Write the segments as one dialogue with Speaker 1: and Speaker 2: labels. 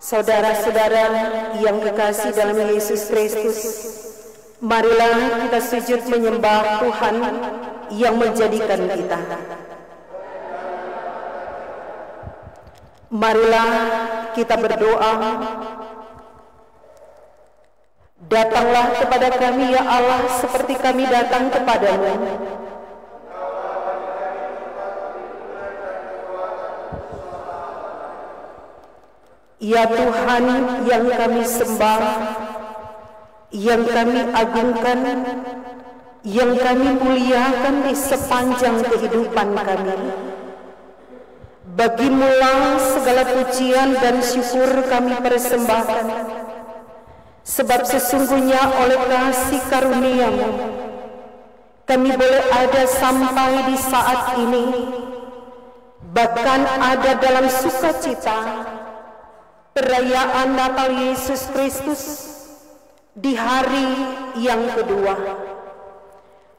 Speaker 1: Saudara-saudara yang kekasih dalam Yesus Kristus, marilah kita sujud menyembah Tuhan yang menjadikan kita. Marilah kita berdoa. Datanglah kepada kami ya Allah seperti kami datang kepadamu. Ya Tuhan yang kami sembah, yang kami agungkan, yang kami muliakan di sepanjang kehidupan kami. Bagimulah segala pujian dan syukur kami persembahkan, sebab sesungguhnya oleh kasih karunia-Mu kami boleh ada sampai di saat ini, bahkan ada dalam sukacita perayaan Natal Yesus Kristus di hari yang kedua.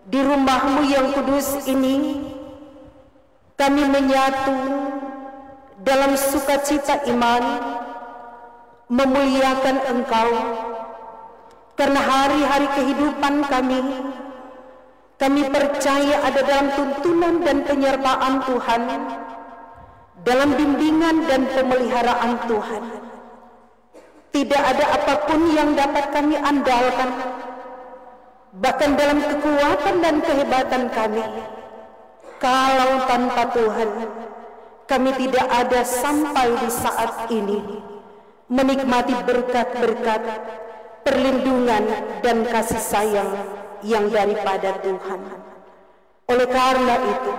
Speaker 1: Di rumah-Mu yang kudus ini kami menyatu dalam sukacita iman, memuliakan Engkau, karena hari-hari kehidupan kami percaya ada dalam tuntunan dan penyertaan Tuhan, dalam bimbingan dan pemeliharaan Tuhan. Tidak ada apapun yang dapat kami andalkan, bahkan dalam kekuatan dan kehebatan kami, kalau tanpa Tuhan kami tidak ada sampai di saat ini menikmati berkat-berkat, perlindungan dan kasih sayang yang daripada Tuhan. Oleh karena itu,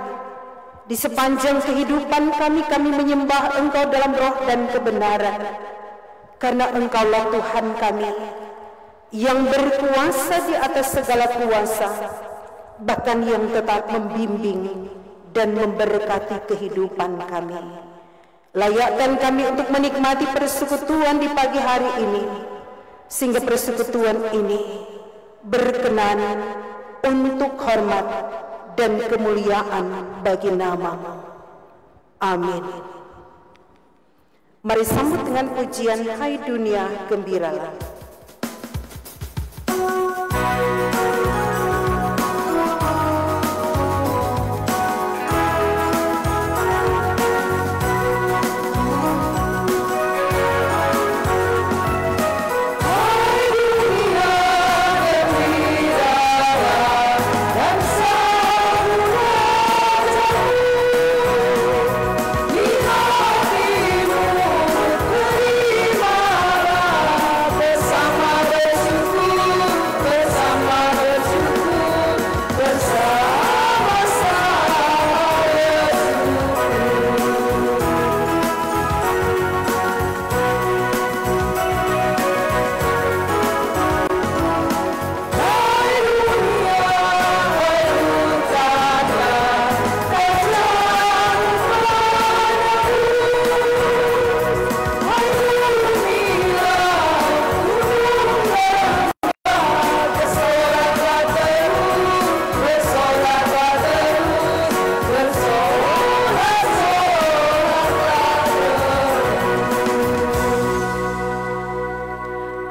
Speaker 1: di sepanjang kehidupan kami menyembah Engkau dalam roh dan kebenaran, karena Engkaulah Tuhan kami yang berkuasa di atas segala kuasa, bahkan yang tetap membimbing dan memberkati kehidupan kami. Layakkan kami untuk menikmati persekutuan di pagi hari ini, sehingga persekutuan ini berkenan untuk hormat dan kemuliaan bagi nama-Mu. Amin. Mari sambut dengan pujian Hai Dunia Gembiralah.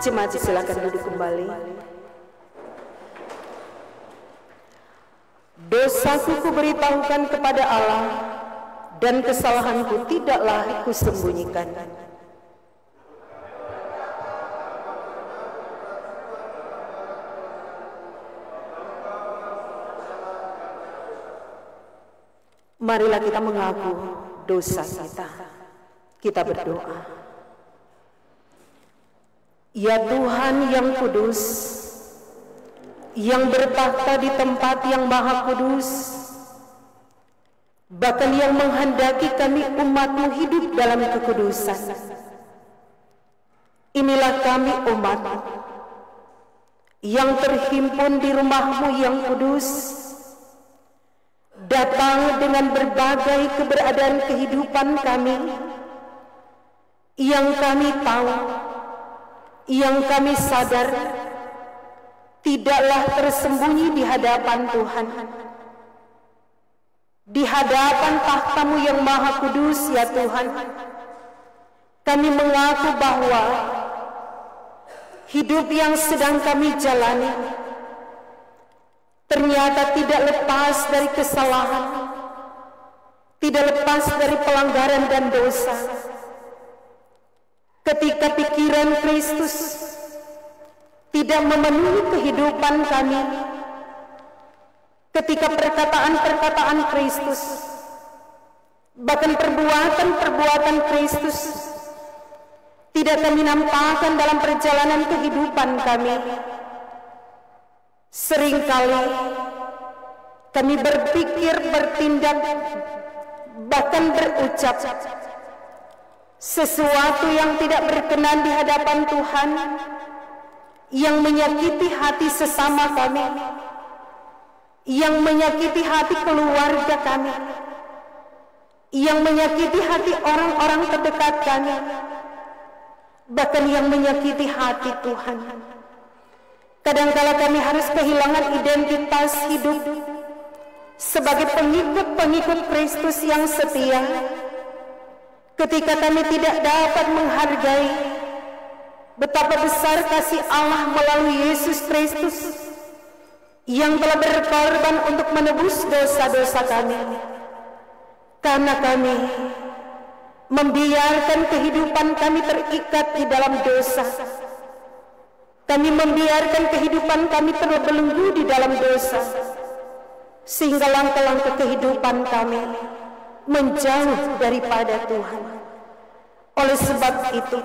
Speaker 1: Jemaat silakan duduk kembali. Dosaku kuberitahukan kepada Allah, dan kesalahanku tidaklah kusembunyikan. Marilah kita mengaku dosa kita. Kita berdoa. Ya Tuhan yang kudus, yang bertakhta di tempat yang maha kudus, bahkan yang menghendaki kami umat-Mu hidup dalam kekudusan. Inilah kami umat yang terhimpun di rumah-Mu yang kudus, datang dengan berbagai keberadaan kehidupan kami, yang kami tahu, yang kami sadar tidaklah tersembunyi di hadapan Tuhan, di hadapan takhta-Mu yang maha kudus. Ya Tuhan, kami mengaku bahwa hidup yang sedang kami jalani ternyata tidak lepas dari kesalahan, tidak lepas dari pelanggaran dan dosa. Ketika pikiran Kristus tidak memenuhi kehidupan kami, ketika perkataan-perkataan Kristus, bahkan perbuatan-perbuatan Kristus tidak kami nampakkan dalam perjalanan kehidupan kami, seringkali kami berpikir, bertindak, bahkan berucap sesuatu yang tidak berkenan di hadapan Tuhan, yang menyakiti hati sesama kami, yang menyakiti hati keluarga kami, yang menyakiti hati orang-orang terdekat kami, bahkan yang menyakiti hati Tuhan. Kadangkala kami harus kehilangan identitas hidup sebagai pengikut-pengikut Kristus yang setia, ketika kami tidak dapat menghargai betapa besar kasih Allah melalui Yesus Kristus yang telah berkorban untuk menebus dosa-dosa kami. Karena kami membiarkan kehidupan kami terikat di dalam dosa, kami membiarkan kehidupan kami terbelenggu di dalam dosa, sehingga langkah-langkah kehidupan kami menjauh daripada Tuhan. Oleh sebab itu,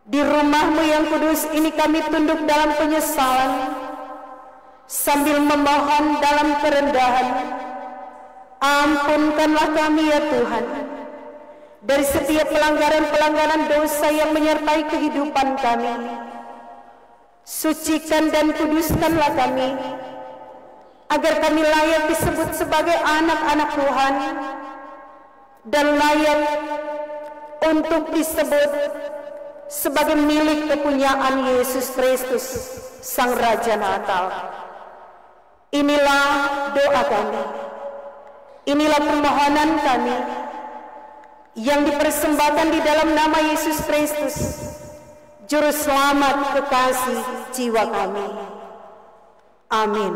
Speaker 1: di rumah-Mu yang kudus ini kami tunduk dalam penyesalan, sambil memohon dalam kerendahan, ampunkanlah kami ya Tuhan, dari setiap pelanggaran-pelanggaran dosa yang menyertai kehidupan kami. Sucikan dan kuduskanlah kami, agar kami layak disebut sebagai anak-anak Tuhan, dan layak untuk disebut sebagai milik kepunyaan Yesus Kristus, Sang Raja Natal. Inilah doa kami, inilah permohonan kami yang dipersembahkan di dalam nama Yesus Kristus, Juru Selamat kekasih jiwa kami. Amin.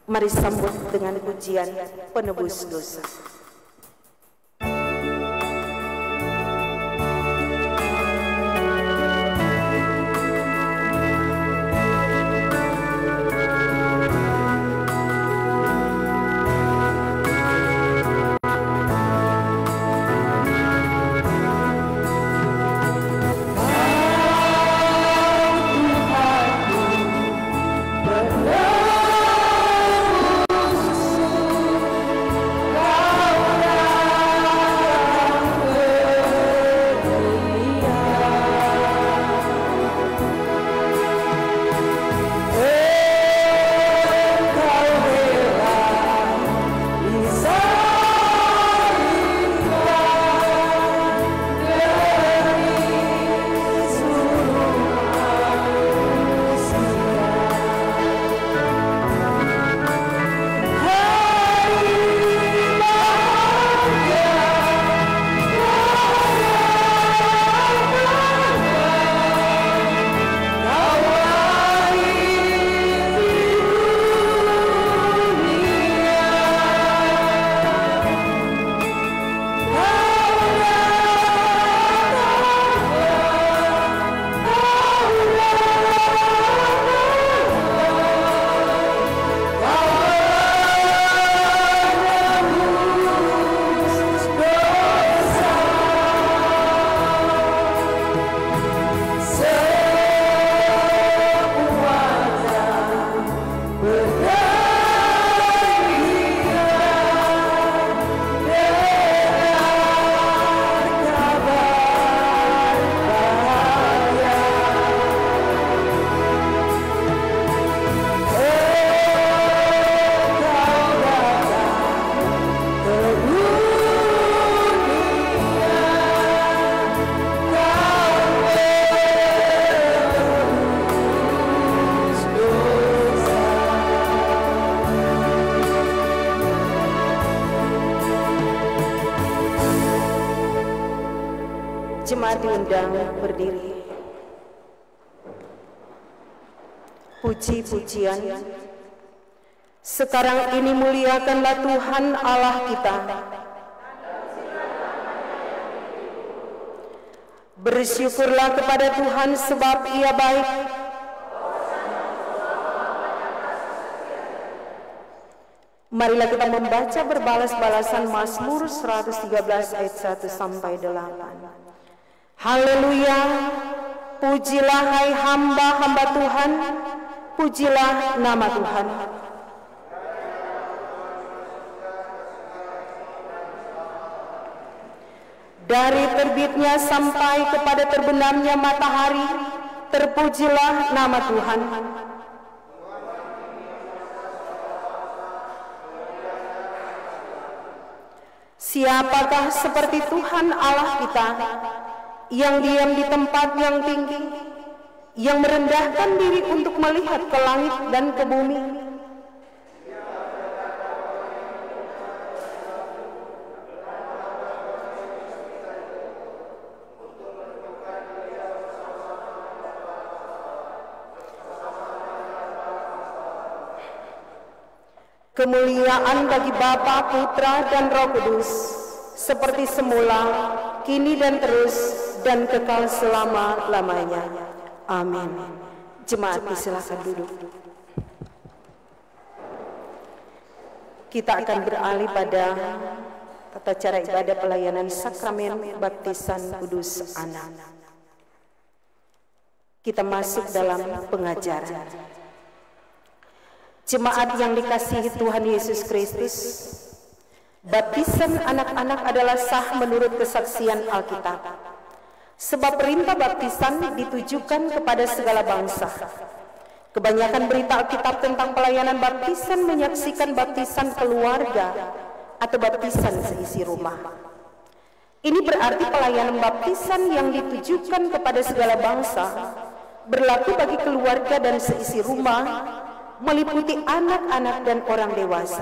Speaker 1: Mari sambut dengan pujian penebus dosa.
Speaker 2: Kau
Speaker 1: Jemaat diundang berdiri. Puji-pujian. Sekarang ini muliakanlah Tuhan Allah kita. Bersyukurlah kepada Tuhan sebab Ia baik. Marilah kita membaca berbalas-balasan Mazmur 113 ayat 1 sampai 8. Haleluya, pujilah hai hamba-hamba Tuhan, pujilah nama Tuhan. Dari terbitnya sampai kepada terbenamnya matahari, terpujilah nama Tuhan. Siapakah seperti Tuhan Allah kita, yang diam di tempat yang tinggi, yang merendahkan diri untuk melihat ke langit dan ke bumi? Kemuliaan bagi Bapa, Putra, dan Roh Kudus, seperti semula, kini dan terus, dan kekal selama-lamanya. Amin. Jemaat silakan duduk. Kita akan beralih pada tata cara ibadah pelayanan sakramen baptisan kudus anak. Kita masuk dalam pengajaran. Jemaat yang dikasihi Tuhan Yesus Kristus, baptisan anak-anak adalah sah menurut kesaksian Alkitab. Sebab perintah baptisan ditujukan kepada segala bangsa. Kebanyakan berita Alkitab tentang pelayanan baptisan menyaksikan baptisan keluarga atau baptisan seisi rumah. Ini berarti pelayanan baptisan yang ditujukan kepada segala bangsa berlaku bagi keluarga dan seisi rumah, meliputi anak-anak dan orang dewasa.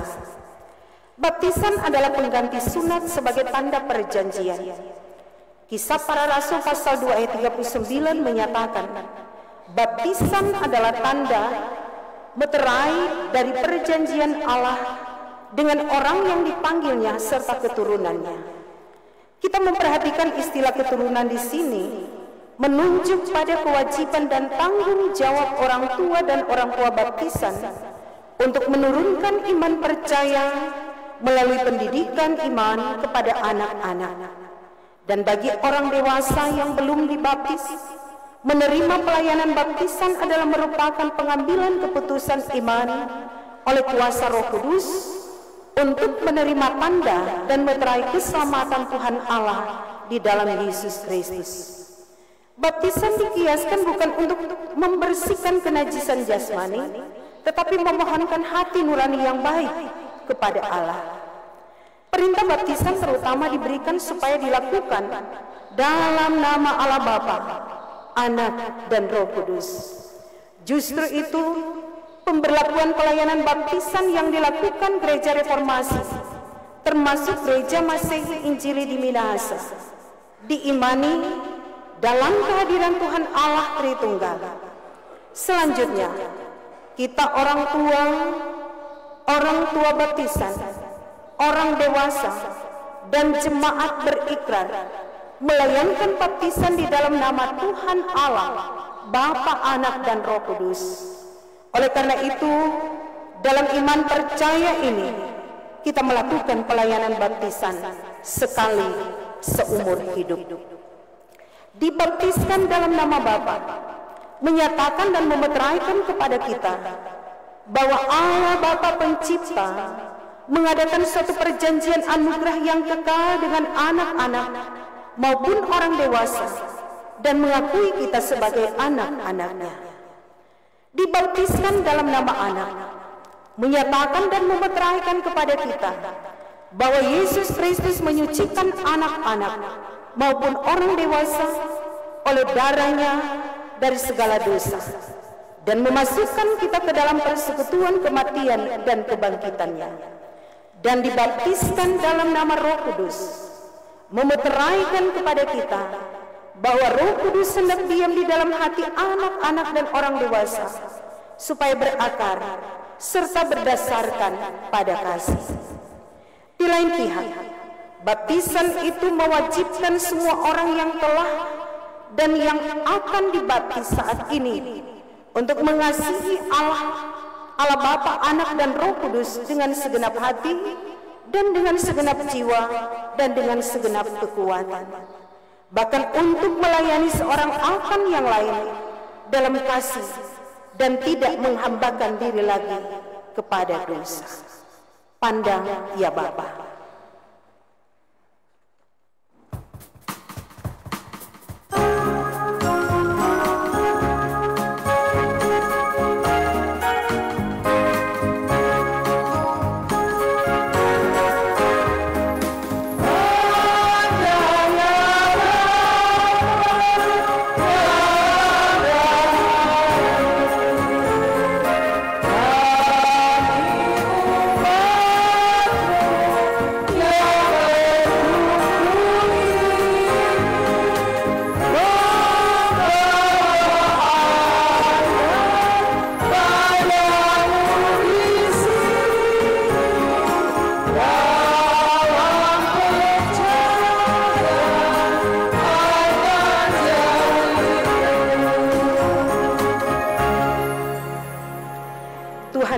Speaker 1: Baptisan adalah pengganti sunat sebagai tanda perjanjian. Kisah Para Rasul pasal 2 ayat 39 menyatakan, baptisan adalah tanda meterai dari perjanjian Allah dengan orang yang dipanggilnya serta keturunannya. Kita memperhatikan istilah keturunan di sini menunjuk pada kewajiban dan tanggung jawab orang tua dan orang tua baptisan untuk menurunkan iman percaya melalui pendidikan iman kepada anak-anak. Dan bagi orang dewasa yang belum dibaptis, menerima pelayanan baptisan adalah merupakan pengambilan keputusan iman oleh kuasa Roh Kudus untuk menerima tanda dan meterai keselamatan Tuhan Allah di dalam Yesus Kristus. Baptisan dikiaskan bukan untuk membersihkan kenajisan jasmani, tetapi memohonkan hati nurani yang baik kepada Allah. Perintah baptisan terutama diberikan supaya dilakukan dalam nama Allah Bapa, Anak, dan Roh Kudus. Justru itu, pemberlakuan pelayanan baptisan yang dilakukan Gereja Reformasi, termasuk Gereja Masehi Injili di Minahasa, diimani dalam kehadiran Tuhan Allah Tritunggal. Selanjutnya, kita orang tua baptisan, orang dewasa, dan jemaat berikrar melayankan baptisan di dalam nama Tuhan Allah, Bapa, Anak, dan Roh Kudus. Oleh karena itu, dalam iman percaya ini, kita melakukan pelayanan baptisan sekali seumur hidup. Dibaptiskan dalam nama Bapa menyatakan dan memeteraikan kepada kita bahwa Allah Bapa Pencipta mengadakan suatu perjanjian anugerah yang kekal dengan anak-anak maupun orang dewasa dan mengakui kita sebagai anak-anaknya. Dibaptiskan dalam nama Anak menyatakan dan memeteraikan kepada kita bahwa Yesus Kristus menyucikan anak-anak maupun orang dewasa oleh darahnya dari segala dosa dan memasukkan kita ke dalam persekutuan kematian dan kebangkitannya. Dan dibaptiskan dalam nama Roh Kudus memeteraikan kepada kita bahwa Roh Kudus hendak diam di dalam hati anak-anak dan orang dewasa, supaya berakar serta berdasarkan pada kasih. Di lain pihak, baptisan itu mewajibkan semua orang yang telah dan yang akan dibaptis saat ini untuk mengasihi Allah Bapa, Anak, dan Roh Kudus dengan segenap hati dan dengan segenap jiwa dan dengan segenap kekuatan, bahkan untuk melayani seorang akan yang lain dalam kasih dan tidak menghambakan diri lagi kepada dosa. Pandang ya Bapa.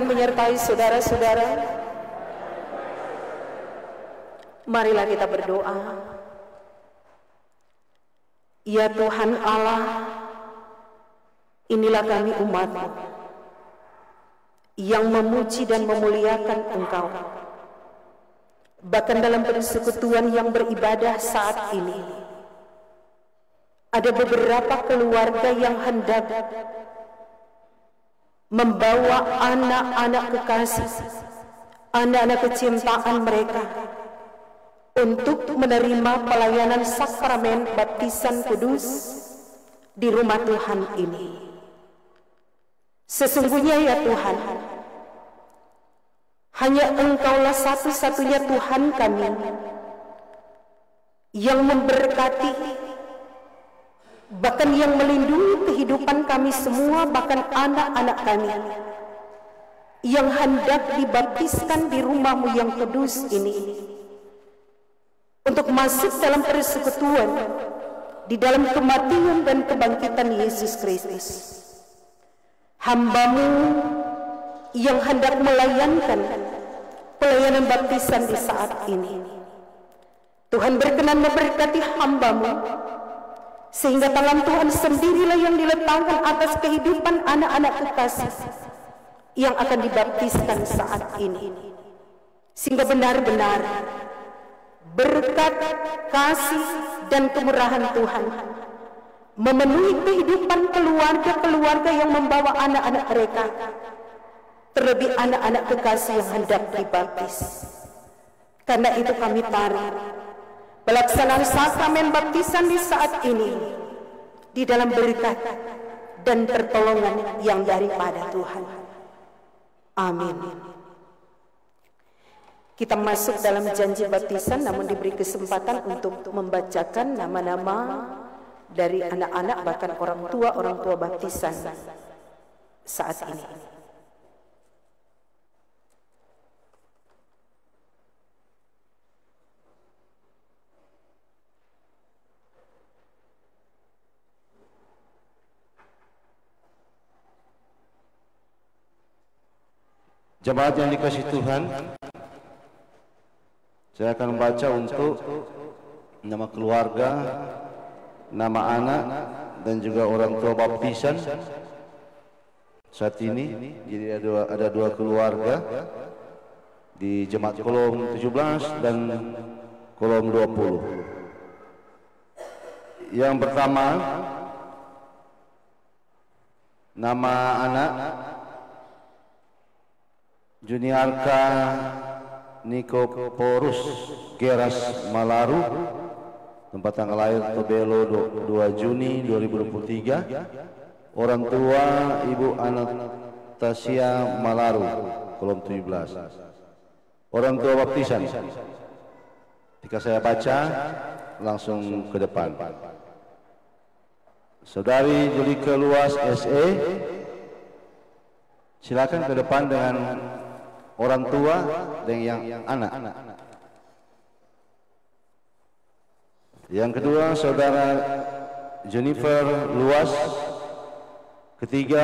Speaker 1: Menyertai saudara-saudara, marilah kita berdoa. Ya Tuhan Allah, inilah kami umat-Mu yang memuji dan memuliakan Engkau. Bahkan dalam persekutuan yang beribadah saat ini, ada beberapa keluarga yang hendak membawa anak-anak kekasih, anak-anak kecintaan mereka untuk menerima pelayanan sakramen baptisan kudus di rumah Tuhan ini. Sesungguhnya ya Tuhan, hanya Engkaulah satu-satunya Tuhan kami yang memberkati, bahkan yang melindungi kehidupan kami semua, bahkan anak-anak kami yang hendak dibaptiskan di rumah-Mu yang kudus ini, untuk masuk dalam persekutuan di dalam kematian dan kebangkitan Yesus Kristus. Hamba-Mu yang hendak melayankan pelayanan baptisan di saat ini, Tuhan berkenan memberkati hamba-Mu, sehingga tangan Tuhan sendirilah yang diletakkan atas kehidupan anak-anak kekasih yang akan dibaptiskan saat ini, sehingga benar-benar berkat, kasih, dan kemurahan Tuhan memenuhi kehidupan keluarga-keluarga yang membawa anak-anak mereka, terlebih anak-anak kekasih yang hendak dibaptis. Karena itu kami taruh pelaksanaan sakramen baptisan di saat ini di dalam berkat dan pertolongan yang daripada Tuhan. Amin. Kita masuk dalam janji baptisan, namun diberi kesempatan untuk membacakan nama-nama dari anak-anak bahkan orang tua baptisan saat ini.
Speaker 2: Jemaat yang dikasihi Tuhan, saya akan membaca untuk nama keluarga, nama anak, dan juga orang tua baptisan saat ini. Jadi ada dua keluarga di jemaat kolom 17 dan kolom 20. Yang pertama, nama anak Juniarka Nikoporus Geras Malaru, tempat tanggal lahir Tobelo 2 Juni 2023. Orang tua Ibu Anastasia Malaru, kolom 17. Orang tua baptisan, ketika saya baca langsung ke depan. Saudari Julika Luas SE, silakan ke depan dengan orang tua dan yang anak. Yang kedua, saudara Jennifer Luas. Ketiga,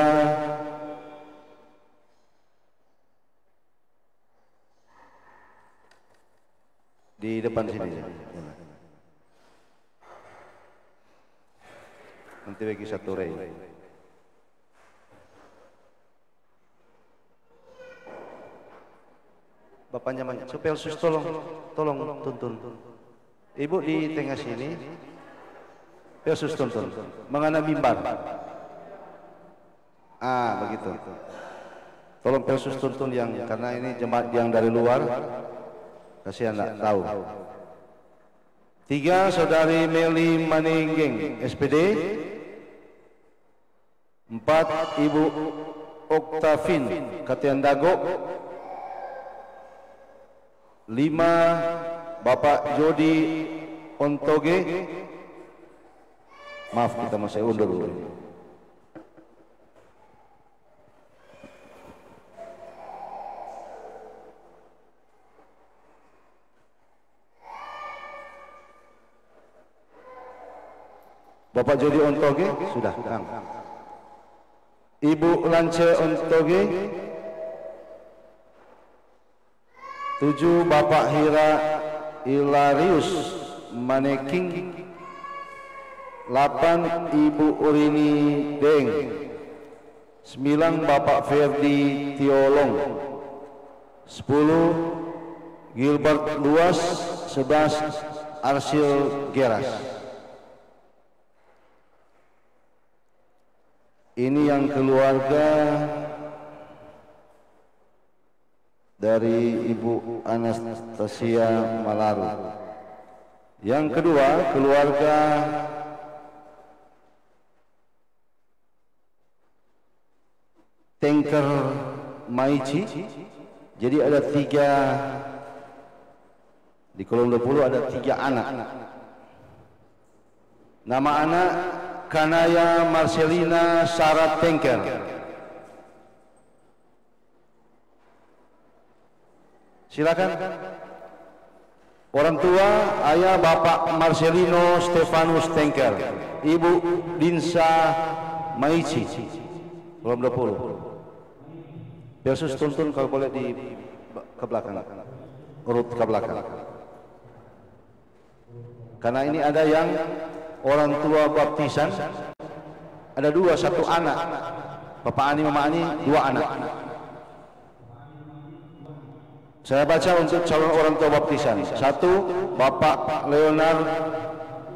Speaker 2: di depan sini. Nanti bagi satu rei. Bapaknya banyak. Supaya sus tolong tuntun. Ibu di tengah sini. Yesus tuntun. Mengenai mimbar. Begitu. Tolong Yesus tuntun yang karena ini jemaat yang dari luar. Kasihan tak tahu. 3, saudari Meli Maninggeng SPD. 4, Ibu Oktavin Katian Dago. 5, Bapak Jody Ontoge. Maaf, kita masih undur dulu. Bapak Jody Ontoge sudah. Ibu Lance Ontoge. 7, Bapak Hira Hilarius Maneking. 8, Ibu Urini Deng. 9, Bapak Ferdi Tiolong. 10, Gilbert Luas. 11, Arsil Geras. Ini yang keluarga dari Ibu Anastasia Malaru. Yang kedua, keluarga Tanker Maici. Jadi ada 3 di kolom 20 ada 3 anak. Nama anak Kanaya Marcelina Sarah Tanker. Silakan. Orang tua, ayah Bapak Marcelino Stefanus Tanker, Ibu Dinsa Maici. Kolom 20. Yesus tuntun kalau boleh di ke belakang. Urut ke belakang. Karena ini ada yang orang tua baptisan, ada 2, 1 anak. Bapak Ani, Mama Ani, 2 anak. Saya baca untuk calon orang tua baptisan. 1, Bapak Leonard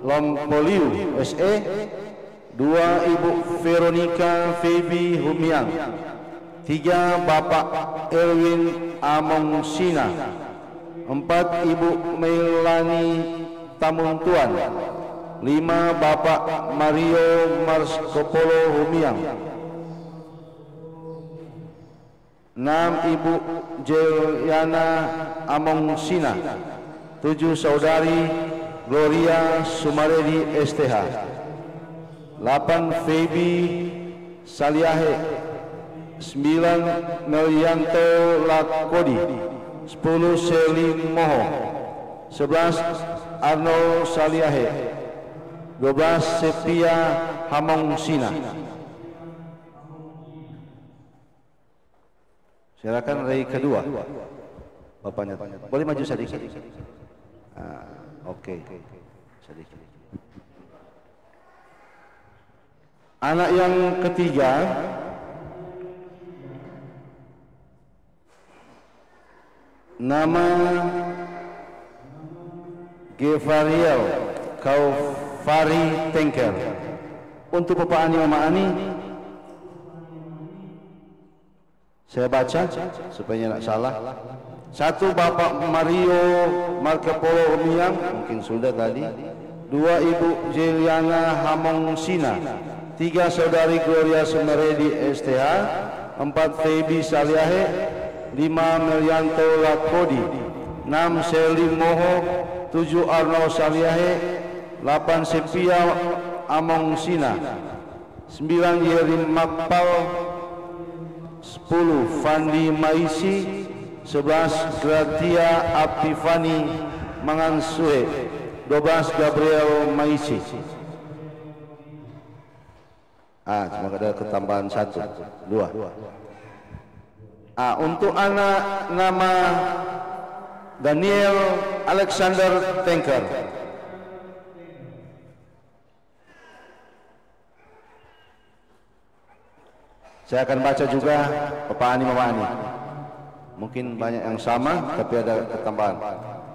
Speaker 2: Lompoliu SE. 2, Ibu Veronica Febi Humiang. 3, Bapak Erwin Amongsina. 4, Ibu Melani Tamuntuan. 5, Bapak Mario Marskopolo Humiang. 6, Ibu Jeliana Amongsina. 7, Saudari Gloria Sumaredi STH. 8, Febi Saliahe. 9, Melianto Lakodi. 10, Selim Moho. 11, Arnold Saliahe. 12, Sepia Hamongsina. Silakan rei kedua. Bapaknya. Boleh maju sedikit. Oke. Sedikit. Anak yang ketiga nama Gevariel Kaufari Tanker. Untuk Bapak Ani, Mama Ani, saya baca supaya tidak salah. 1, Bapak Mario Markapolo Humiang, mungkin sudah tadi. 2, Ibu Jeliana Hamongsina. 3, Saudari Gloria Sumaredi STH. 4, Febi Saliahe. 5, Melianto Lakodi. 6, Selim Moho. 7, Arnold Saliahe. 8, Sepia Among Sina, 9 Yerim Makpal, 10 Fandi Maisi, 11 Gratia Apifani Mangansue, 12 Gabriel Maisi. Cuma ada ketambahan 1, 2. Untuk anak nama Daniel Alexander Tengker. Saya akan baca juga Bapak Ani, Mama Ani. Mungkin banyak yang sama, tapi ada ketambahan.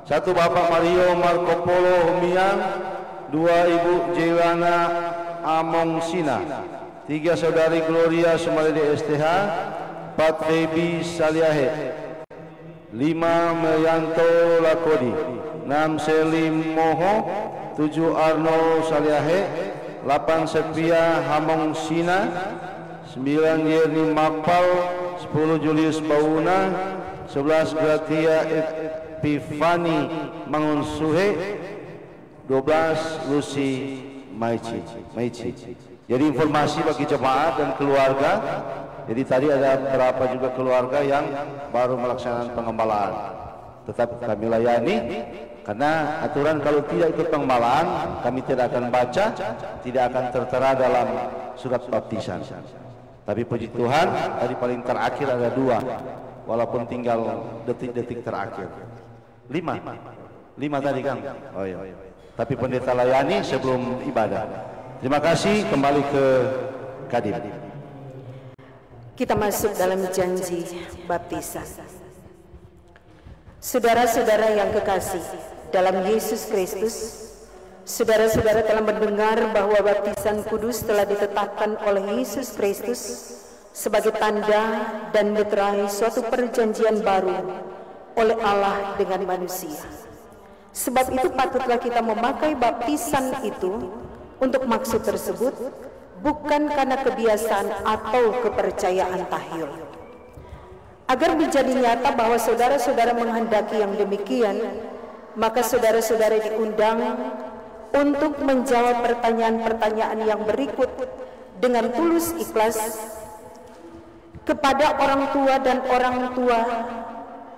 Speaker 2: 1 Bapak Mario Marco Polo Humiang, 2 Ibu Jelana Among Sina, 3 Saudari Gloria Sumarede STH, 4 Baby Saliahe, 5 Meyanto Lakodi, 6 Selim Moho, 7 Arno Saliahe, 8 Sepia Hamong Sina, 9 Yerni Makpal, 10 Julius Bauna, 11 Gratia Epifani Mangunsuhe, 12 Lucy Maici. Jadi informasi bagi jemaat dan keluarga. Jadi tadi ada berapa juga keluarga yang baru melaksanakan pengembalaan. Tetap kami layani, karena aturan kalau tidak ikut pengembalaan kami tidak akan baca, tidak akan tertera dalam surat baptisan. Tapi puji Tuhan, tadi paling terakhir ada 2, walaupun tinggal detik-detik terakhir. 5 tadi kan? Oh iya. Tapi pendeta layani sebelum ibadah. Terima kasih, kembali ke Kadip.
Speaker 1: Kita masuk dalam janji baptisan. Saudara-saudara yang kekasih dalam Yesus Kristus, saudara-saudara telah mendengar bahwa baptisan kudus telah ditetapkan oleh Yesus Kristus sebagai tanda dan meterai suatu perjanjian baru oleh Allah dengan manusia. Sebab itu patutlah kita memakai baptisan itu untuk maksud tersebut, bukan karena kebiasaan atau kepercayaan tahyul. Agar menjadi nyata bahwa saudara-saudara menghendaki yang demikian, maka saudara-saudara diundang untuk menjawab pertanyaan-pertanyaan yang berikut dengan tulus ikhlas kepada orang tua dan orang tua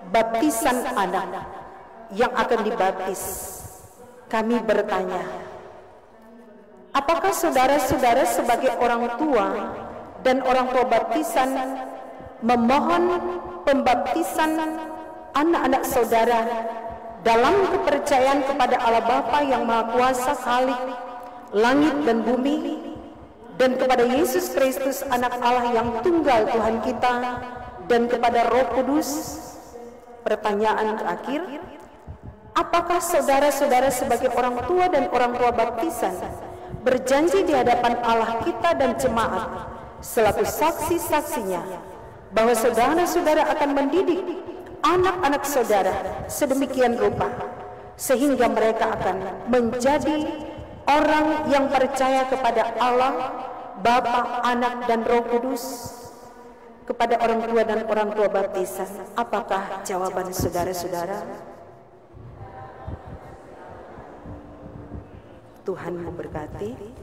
Speaker 1: baptisan anak yang akan dibaptis. Kami bertanya, apakah saudara-saudara sebagai orang tua dan orang tua baptisan memohon pembaptisan anak-anak saudara dalam kepercayaan kepada Allah Bapa yang Maha Kuasa, Khalik langit dan bumi, dan kepada Yesus Kristus anak Allah yang tunggal Tuhan kita, dan kepada Roh Kudus? Pertanyaan terakhir, apakah saudara-saudara sebagai orang tua dan orang tua baptisan berjanji di hadapan Allah kita dan jemaat selaku saksi-saksinya bahwa saudara-saudara akan mendidik anak-anak saudara sedemikian rupa sehingga mereka akan menjadi orang yang percaya kepada Allah, Bapa, Anak, dan Roh Kudus? Kepada orang tua dan orang tua baptisan, apakah jawaban saudara-saudara? Tuhan memberkati.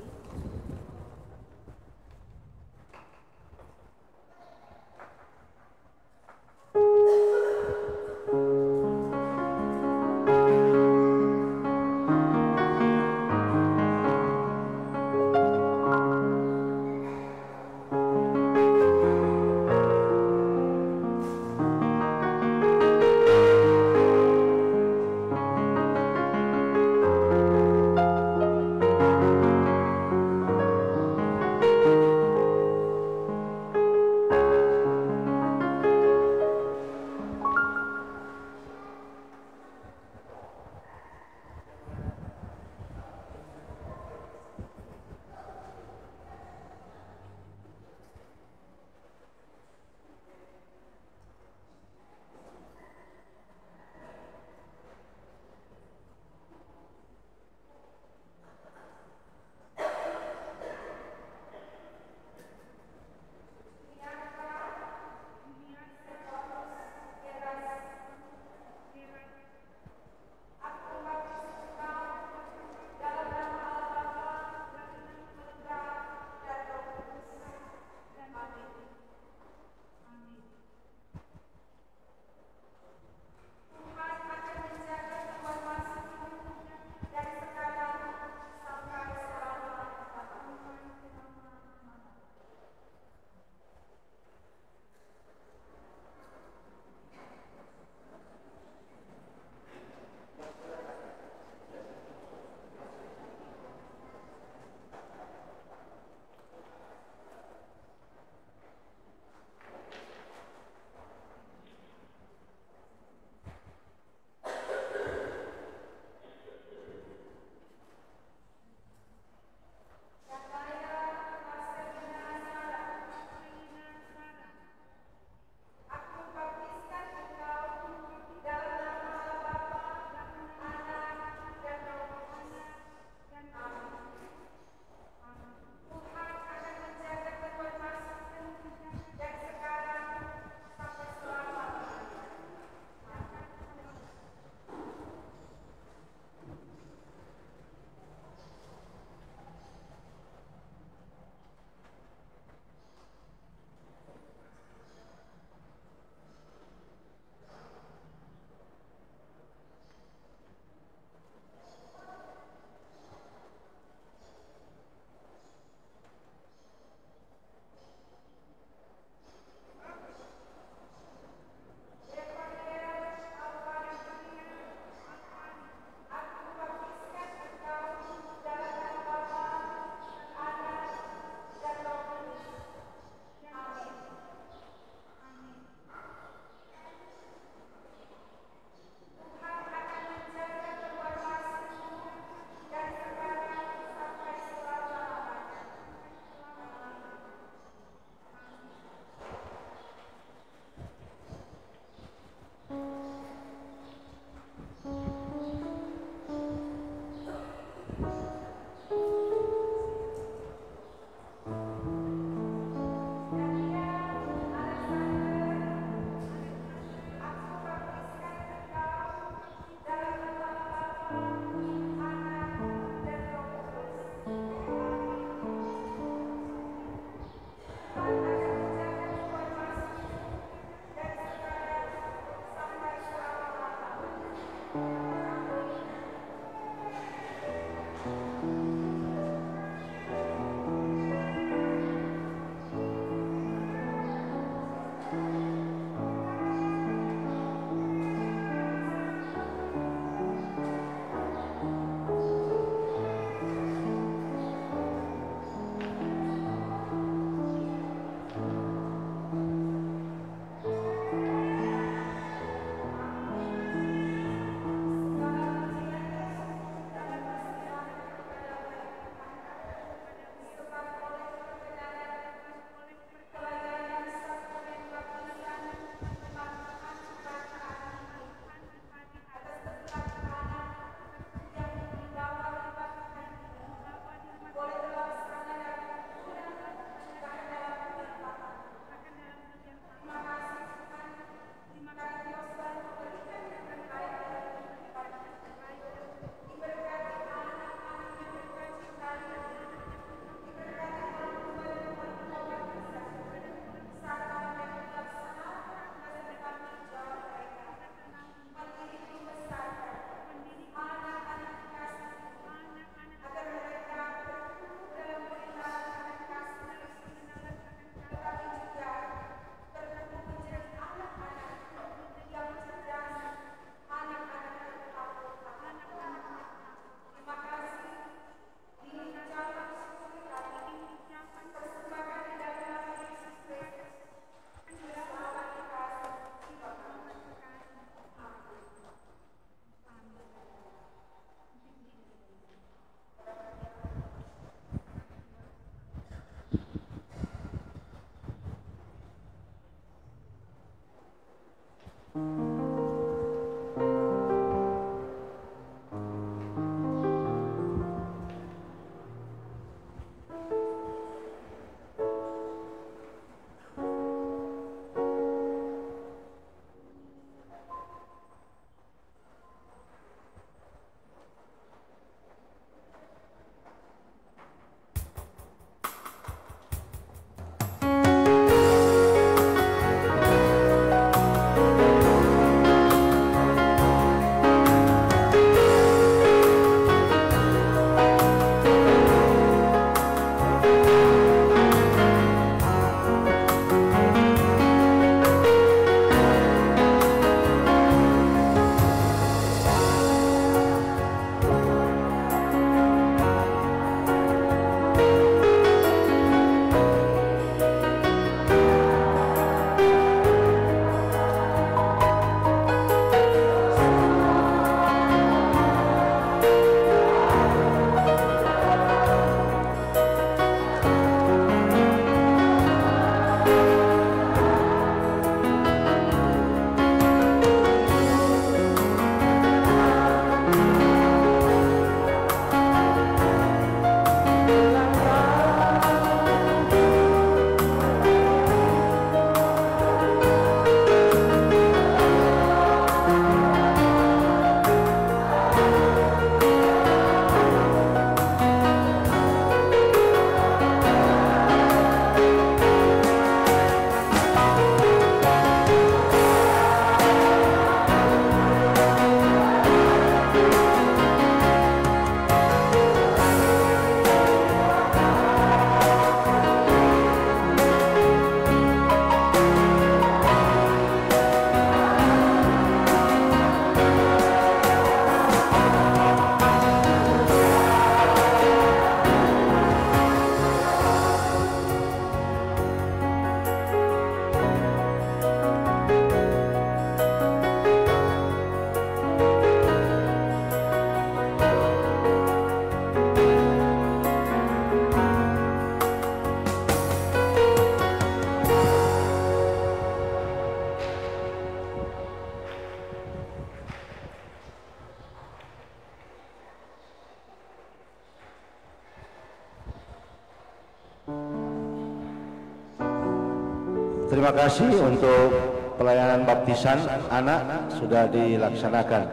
Speaker 2: Terima kasih untuk pelayanan baptisan anak sudah dilaksanakan.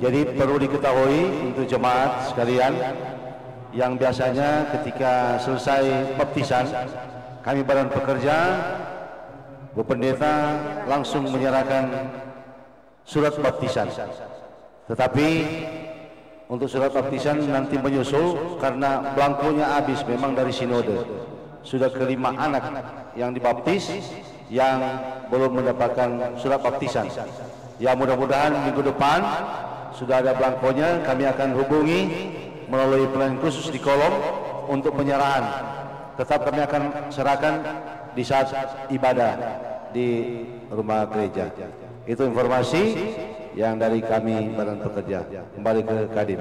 Speaker 2: Jadi perlu diketahui untuk jemaat sekalian yang biasanya ketika selesai baptisan kami badan pekerja Bu Pendeta langsung menyerahkan surat baptisan. Tetapi untuk surat baptisan nanti menyusul karena belangkonya habis memang dari sinode. Sudah kelima anak yang dibaptis yang belum mendapatkan surat baptisan. Ya mudah-mudahan minggu depan sudah ada belangkonya, kami akan hubungi melalui pelayanan khusus di kolom untuk penyerahan. Tetap kami akan serahkan di saat ibadah di rumah gereja. Itu informasi yang dari kami badan pekerja. Kembali ke Kadin.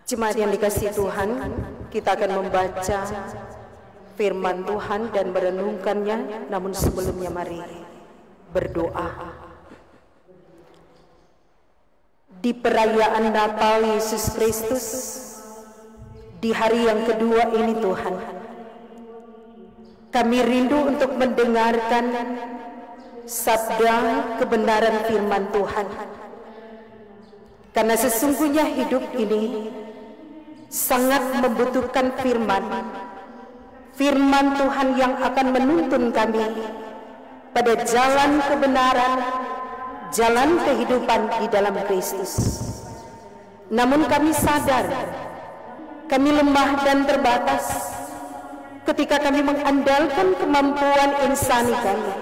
Speaker 1: Jemaat yang dikasihi Tuhan, kita akan membaca firman Tuhan dan merenungkannya. Namun sebelumnya mari berdoa. Di perayaan Natal Yesus Kristus, di hari yang kedua ini Tuhan, kami rindu untuk mendengarkan sabda kebenaran firman Tuhan. Karena sesungguhnya hidup ini sangat membutuhkan firman Tuhan yang akan menuntun kami pada jalan kebenaran, jalan kehidupan di dalam Kristus. Namun kami sadar, kami lemah dan terbatas ketika kami mengandalkan kemampuan insani kami.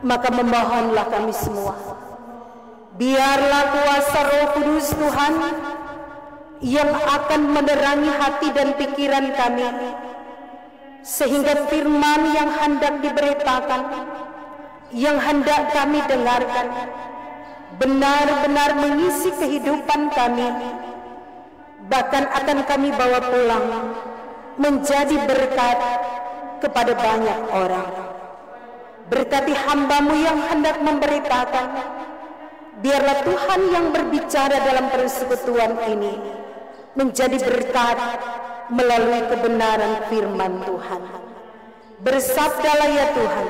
Speaker 1: Maka memohonlah kami semua, biarlah kuasa Roh Kudus Tuhan yang akan menerangi hati dan pikiran kami, sehingga firman yang hendak diberitakan, yang hendak kami dengarkan, benar-benar mengisi kehidupan kami, bahkan akan kami bawa pulang menjadi berkat kepada banyak orang. Berkati hamba-Mu yang hendak memberitakan, biarlah Tuhan yang berbicara dalam persekutuan ini menjadi berkat melalui kebenaran firman Tuhan. Bersabdalah ya Tuhan,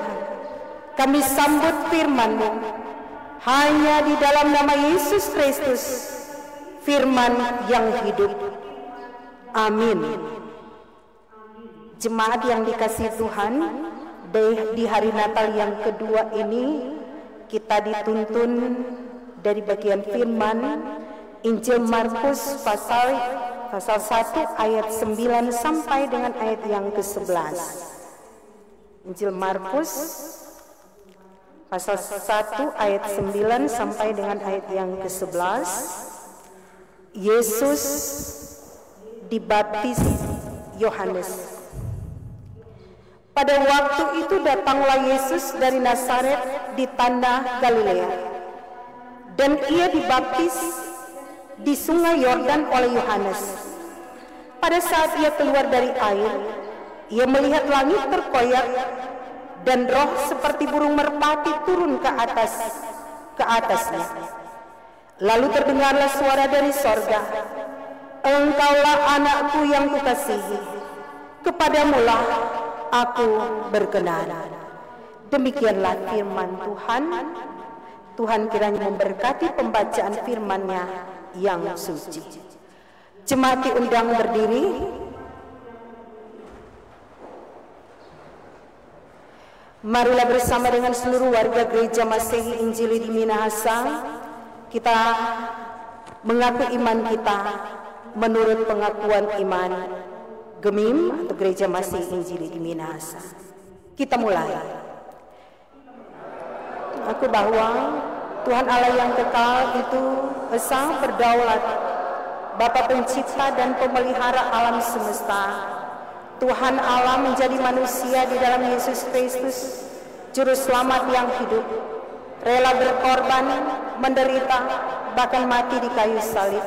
Speaker 1: kami sambut firman-Mu hanya di dalam nama Yesus Kristus, firman yang hidup. Amin. Jemaat yang dikasihi Tuhan, di hari Natal yang kedua ini kita dituntun dari bagian firman Injil Markus pasal 1 ayat 9 sampai dengan ayat yang ke-11. Injil Markus pasal 1 ayat 9 sampai dengan ayat yang ke-11. Yesus dibaptis Yohanes. Pada waktu itu datanglah Yesus dari Nazaret di tanah Galilea, dan ia dibaptis di sungai Yordan oleh Yohanes. Pada saat ia keluar dari air, ia melihat langit terkoyak dan roh seperti burung merpati turun ke atasnya. Lalu terdengarlah suara dari sorga, "Engkaulah anakku yang kukasihi, kepadamulah aku berkenan." Demikianlah firman Tuhan. Tuhan kiranya memberkati pembacaan firman-Nya yang suci. Jemaat diundang berdiri. Marilah bersama dengan seluruh warga Gereja Masehi Injili di Minahasa kita mengaku iman kita menurut pengakuan iman GEMIM atau Gereja Masehi Injili di Minahasa. Kita mulai. Aku bahwa Tuhan Allah yang kekal itu esa berdaulat, Bapa pencipta dan pemelihara alam semesta. Tuhan Allah menjadi manusia di dalam Yesus Kristus, Juru Selamat yang hidup, rela berkorban, menderita, bahkan mati di kayu salib,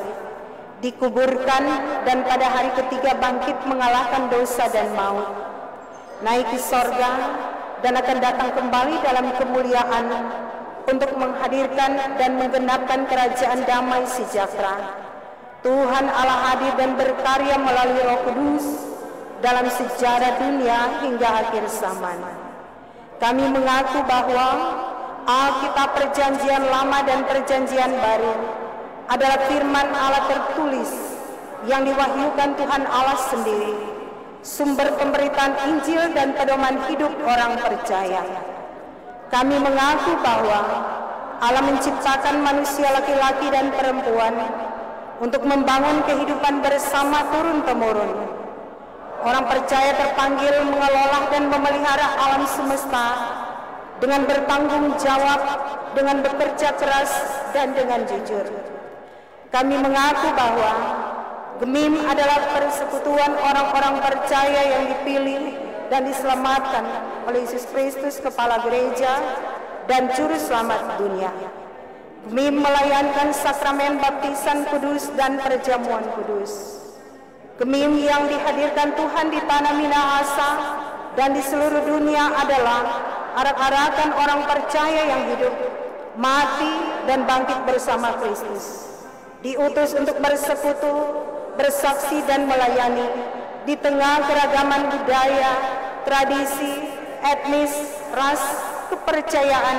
Speaker 1: dikuburkan dan pada hari ketiga bangkit mengalahkan dosa dan maut, naik ke sorga dan akan datang kembali dalam kemuliaan untuk menghadirkan dan menggenapkan kerajaan damai sejahtera Tuhan Allah hadir dan berkarya melalui Roh Kudus dalam sejarah dunia hingga akhir zaman. Kami mengaku bahwa Alkitab Perjanjian Lama dan Perjanjian Baru adalah firman Allah tertulis yang diwahyukan Tuhan Allah sendiri, sumber pemberitaan Injil dan pedoman hidup orang percaya. Kami mengaku bahwa Allah menciptakan manusia laki-laki dan perempuan untuk membangun kehidupan bersama turun-temurun. Orang percaya terpanggil mengelola dan memelihara alam semesta dengan bertanggung jawab, dengan bekerja keras, dan dengan jujur. Kami mengaku bahwa Gemim adalah persekutuan orang-orang percaya yang dipilih dan diselamatkan oleh Yesus Kristus, Kepala Gereja dan Juru Selamat dunia. Gemim melayankan sakramen baptisan kudus dan perjamuan kudus. Gemim yang dihadirkan Tuhan di tanah Minahasa dan di seluruh dunia adalah arak-arakan orang percaya yang hidup, mati, dan bangkit bersama Kristus. Diutus untuk bersekutu, bersaksi, dan melayani di tengah keragaman budaya, tradisi, etnis, ras, kepercayaan,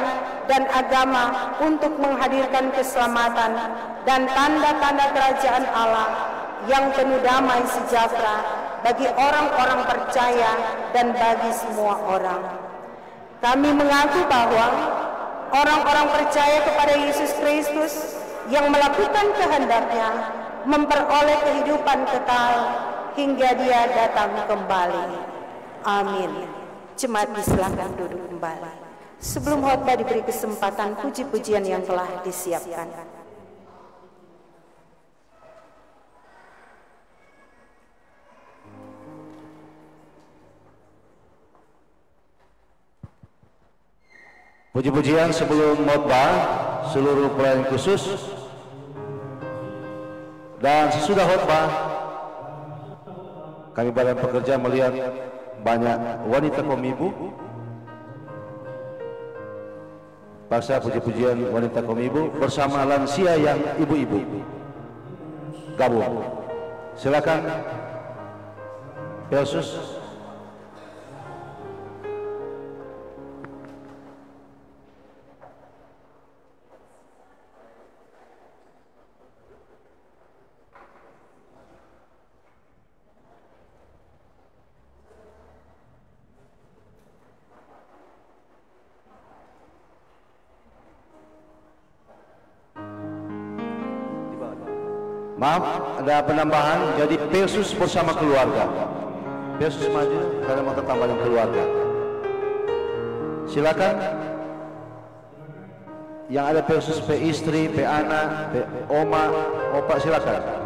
Speaker 1: dan agama untuk menghadirkan keselamatan dan tanda-tanda kerajaan Allah yang penuh damai sejahtera bagi orang-orang percaya dan bagi semua orang. Kami mengaku bahwa orang-orang percaya kepada Yesus Kristus yang melakukan kehendaknya memperoleh kehidupan kekal hingga Dia datang kembali. Amin. Jemaat disilakan duduk kembali. Sebelum khotbah diberi kesempatan puji-pujian yang telah disiapkan.
Speaker 2: Puji-pujian sebelum khotbah seluruh pelayan khusus, dan sesudah khotbah kami Badan Pekerja melihat banyak wanita kaum ibu. Paksa puji-pujian wanita kaum ibu bersama lansia yang ibu-ibu gabung. Silakan Yesus. Maaf, ada penambahan, jadi Yesus bersama keluarga. Yesus maju karena mau tambah dengan keluarga. Silakan. Yang ada Yesus, pe istri, pe anak, pe oma, opa, silakan.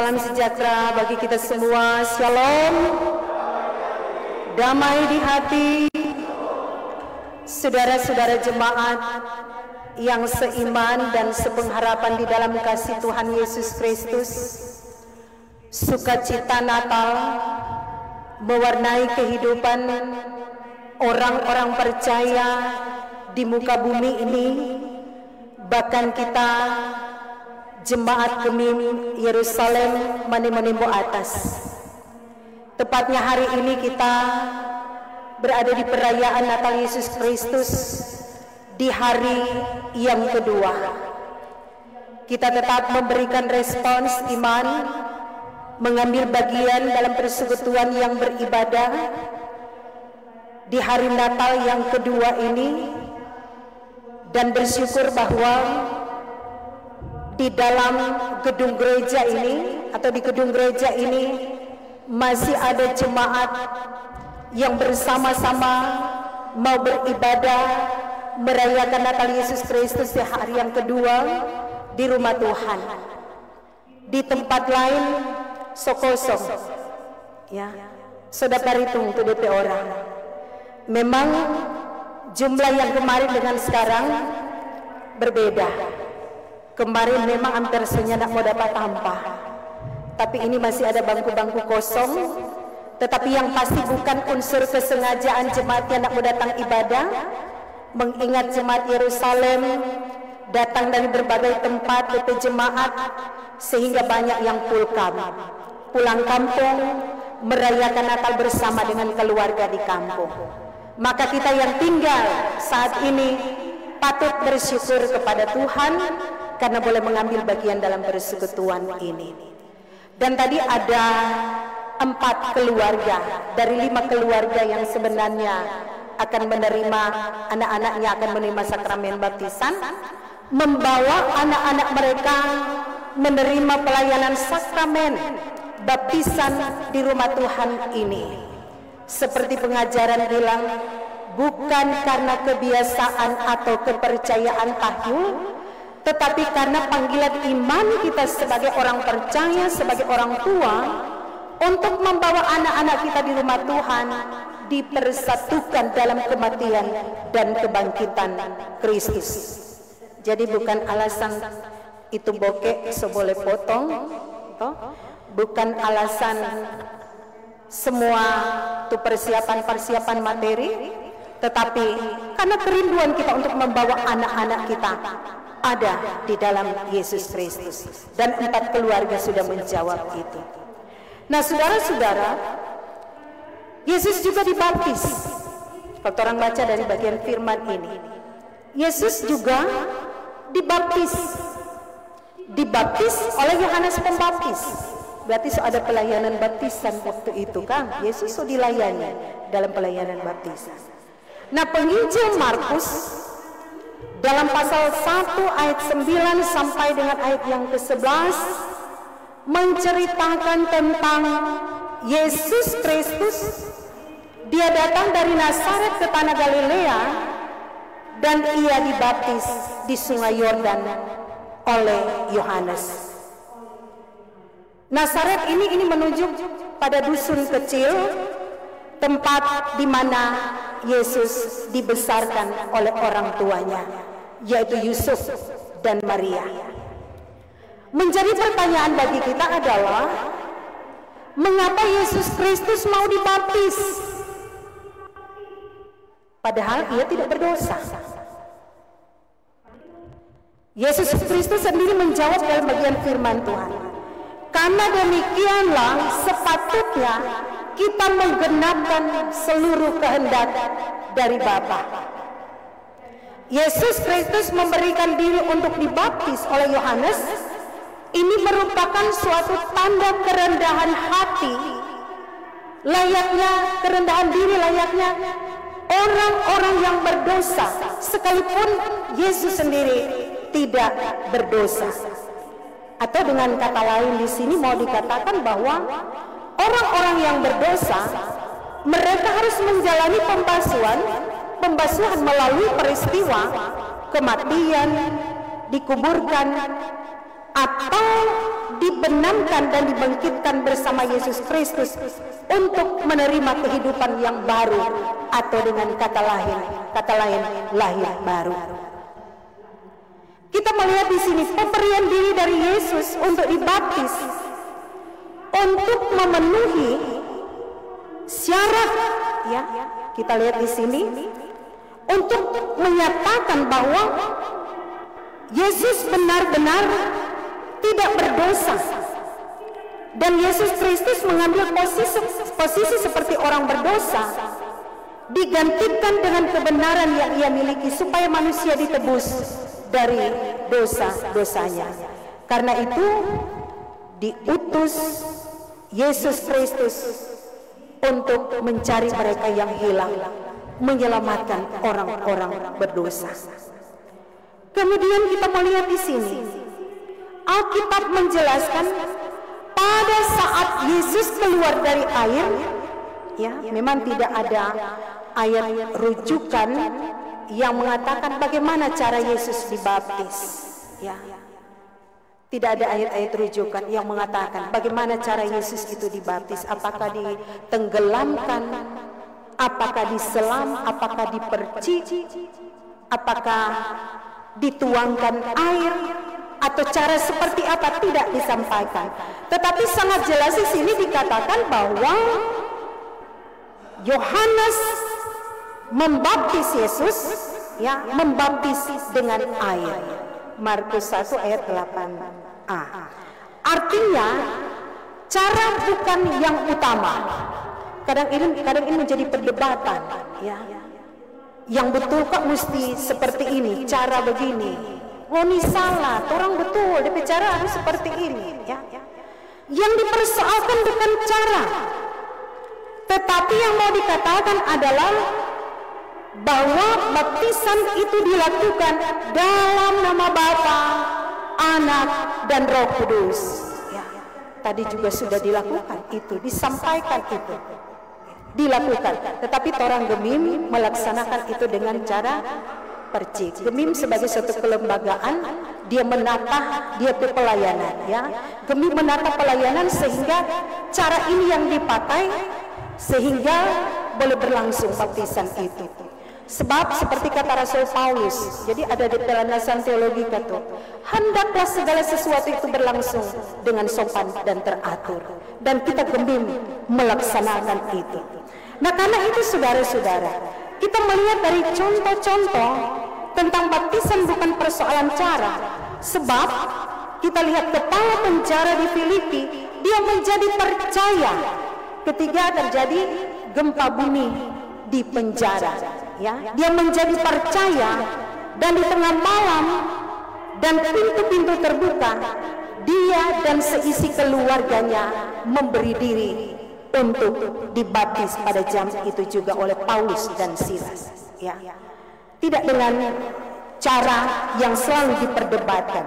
Speaker 1: Salam sejahtera bagi kita semua. Shalom. Damai di hati. Saudara-saudara jemaat yang seiman dan sepengharapan di dalam kasih Tuhan Yesus Kristus, sukacita Natal mewarnai kehidupan orang-orang percaya di muka bumi ini. Bahkan kita Jemaat Gemim Yerusalem Manembo atas. Tepatnya hari ini kita berada di perayaan Natal Yesus Kristus di hari yang kedua. Kita tetap memberikan respons iman, mengambil bagian dalam persekutuan yang beribadah di hari Natal yang kedua ini, dan bersyukur bahwa di dalam gedung gereja ini atau di gedung gereja ini masih ada jemaat yang bersama-sama mau beribadah merayakan Natal Yesus Kristus di hari yang kedua di rumah Tuhan. Di tempat lain kosong, ya, sudah paritung tuh DP orang. Memang jumlah yang kemarin dengan sekarang berbeda. Kemarin memang hampir semuanya mau dapat tambah, tapi ini masih ada bangku-bangku kosong. Tetapi yang pasti bukan unsur kesengajaan jemaat yang mau datang ibadah, mengingat jemaat Yerusalem datang dari berbagai tempat DP jemaat, sehingga banyak yang pulang kampung merayakan Natal bersama dengan keluarga di kampung. Maka kita yang tinggal saat ini patut bersyukur kepada Tuhan karena boleh mengambil bagian dalam persekutuan ini. Dan tadi ada 4 keluarga dari 5 keluarga yang sebenarnya akan menerima, anak-anaknya akan menerima sakramen baptisan, membawa anak-anak mereka menerima pelayanan sakramen baptisan di rumah Tuhan ini. Seperti pengajaran bilang, bukan karena kebiasaan atau kepercayaan tahyul, tetapi karena panggilan iman kita sebagai orang percaya, sebagai orang tua, untuk membawa anak-anak kita di rumah Tuhan dipersatukan dalam kematian dan kebangkitan Kristus. Jadi bukan alasan itu bokek boleh potong, bukan alasan semua itu persiapan materi, tetapi karena kerinduan kita untuk membawa anak-anak kita ada di dalam Yesus Kristus. Dan 4 keluarga sudah menjawab itu. Nah, saudara-saudara, Yesus juga dibaptis. Kalau orang baca dari bagian firman ini, Yesus juga dibaptis oleh Yohanes Pembaptis. Berarti ada pelayanan baptisan waktu itu kan? Yesus dilayani dalam pelayanan baptisan. Nah, penginjil Markus dalam pasal 1 ayat 9 sampai dengan ayat yang ke-11 menceritakan tentang Yesus Kristus. Dia datang dari Nazaret ke tanah Galilea dan ia dibaptis di Sungai Yordan oleh Yohanes. Nazaret ini menunjuk pada dusun kecil, tempat di mana Yesus dibesarkan oleh orang tuanya, yaitu Yusuf dan Maria. Menjadi pertanyaan bagi kita adalah, mengapa Yesus Kristus mau dibaptis? Padahal ia tidak berdosa. Yesus Kristus sendiri menjawab dalam bagian firman Tuhan, karena demikianlah sepatutnya kita menggenapkan seluruh kehendak dari Bapa. Yesus Kristus memberikan diri untuk dibaptis oleh Yohanes. Ini merupakan suatu tanda kerendahan hati, layaknya kerendahan diri, layaknya orang-orang yang berdosa, sekalipun Yesus sendiri tidak berdosa. Atau dengan kata lain di sini mau dikatakan bahwa orang-orang yang berdosa, mereka harus menjalani pembasuhan melalui peristiwa kematian, dikuburkan, atau dibenamkan dan dibangkitkan bersama Yesus Kristus untuk menerima kehidupan yang baru, atau dengan kata lain lahir baru. Kita melihat di sini pemberian diri dari Yesus untuk dibaptis, untuk memenuhi syarat, ya. Kita lihat di sini untuk menyatakan bahwa Yesus benar-benar tidak berdosa, dan Yesus Kristus mengambil posisi seperti orang berdosa, digantikan dengan kebenaran yang ia miliki supaya manusia ditebus dari dosa-dosanya. Karena itu diutus Yesus Kristus untuk mencari mereka yang hilang, menyelamatkan orang-orang berdosa. Kemudian kita melihat di sini Alkitab menjelaskan pada saat Yesus keluar dari air, ya, memang tidak ada ayat rujukan yang mengatakan bagaimana cara Yesus dibaptis, ya. Tidak ada ayat-ayat rujukan yang mengatakan bagaimana cara Yesus itu dibaptis. Apakah ditenggelamkan, apakah diselam, apakah dipercik, apakah dituangkan air, atau cara seperti apa, tidak disampaikan. Tetapi sangat jelas di sini dikatakan bahwa Yohanes membaptis Yesus, ya, membaptis dengan air. Markus 1 ayat 8a. Artinya cara bukan yang utama. Kadang ini menjadi perdebatan, ya. Yang betul kok mesti seperti ini, cara begini. Oh, ini salah, orang betul, dia bicara harus seperti ini, ya. Yang dipersoalkan bukan cara, tetapi yang mau dikatakan adalah bahwa baptisan itu dilakukan dalam nama Bapa, Anak, dan Roh Kudus. Ya, tadi juga sudah dilakukan itu, disampaikan itu, dilakukan. Tetapi orang Gemim melaksanakan itu dengan cara percik. Gemim sebagai suatu kelembagaan, dia menata, dia itu pelayanan, ya. Gemim menata pelayanan sehingga cara ini yang dipakai sehingga boleh berlangsung baptisan itu. Sebab seperti kata Rasul Paulus, jadi ada di dalam landasan teologi kata, hendaklah segala sesuatu itu berlangsung dengan sopan dan teratur, dan kita Gemim melaksanakan itu. Nah, karena itu saudara-saudara, kita melihat dari contoh-contoh tentang baptisan bukan persoalan cara. Sebab kita lihat kepala penjara di Filipi, dia menjadi percaya ketika terjadi gempa bumi di penjara. Ya, dia menjadi percaya, dan di tengah malam dan pintu-pintu terbuka, dia dan seisi keluarganya memberi diri untuk dibaptis pada jam itu juga oleh Paulus dan Silas. Ya, tidak dengan cara yang selalu diperdebatkan.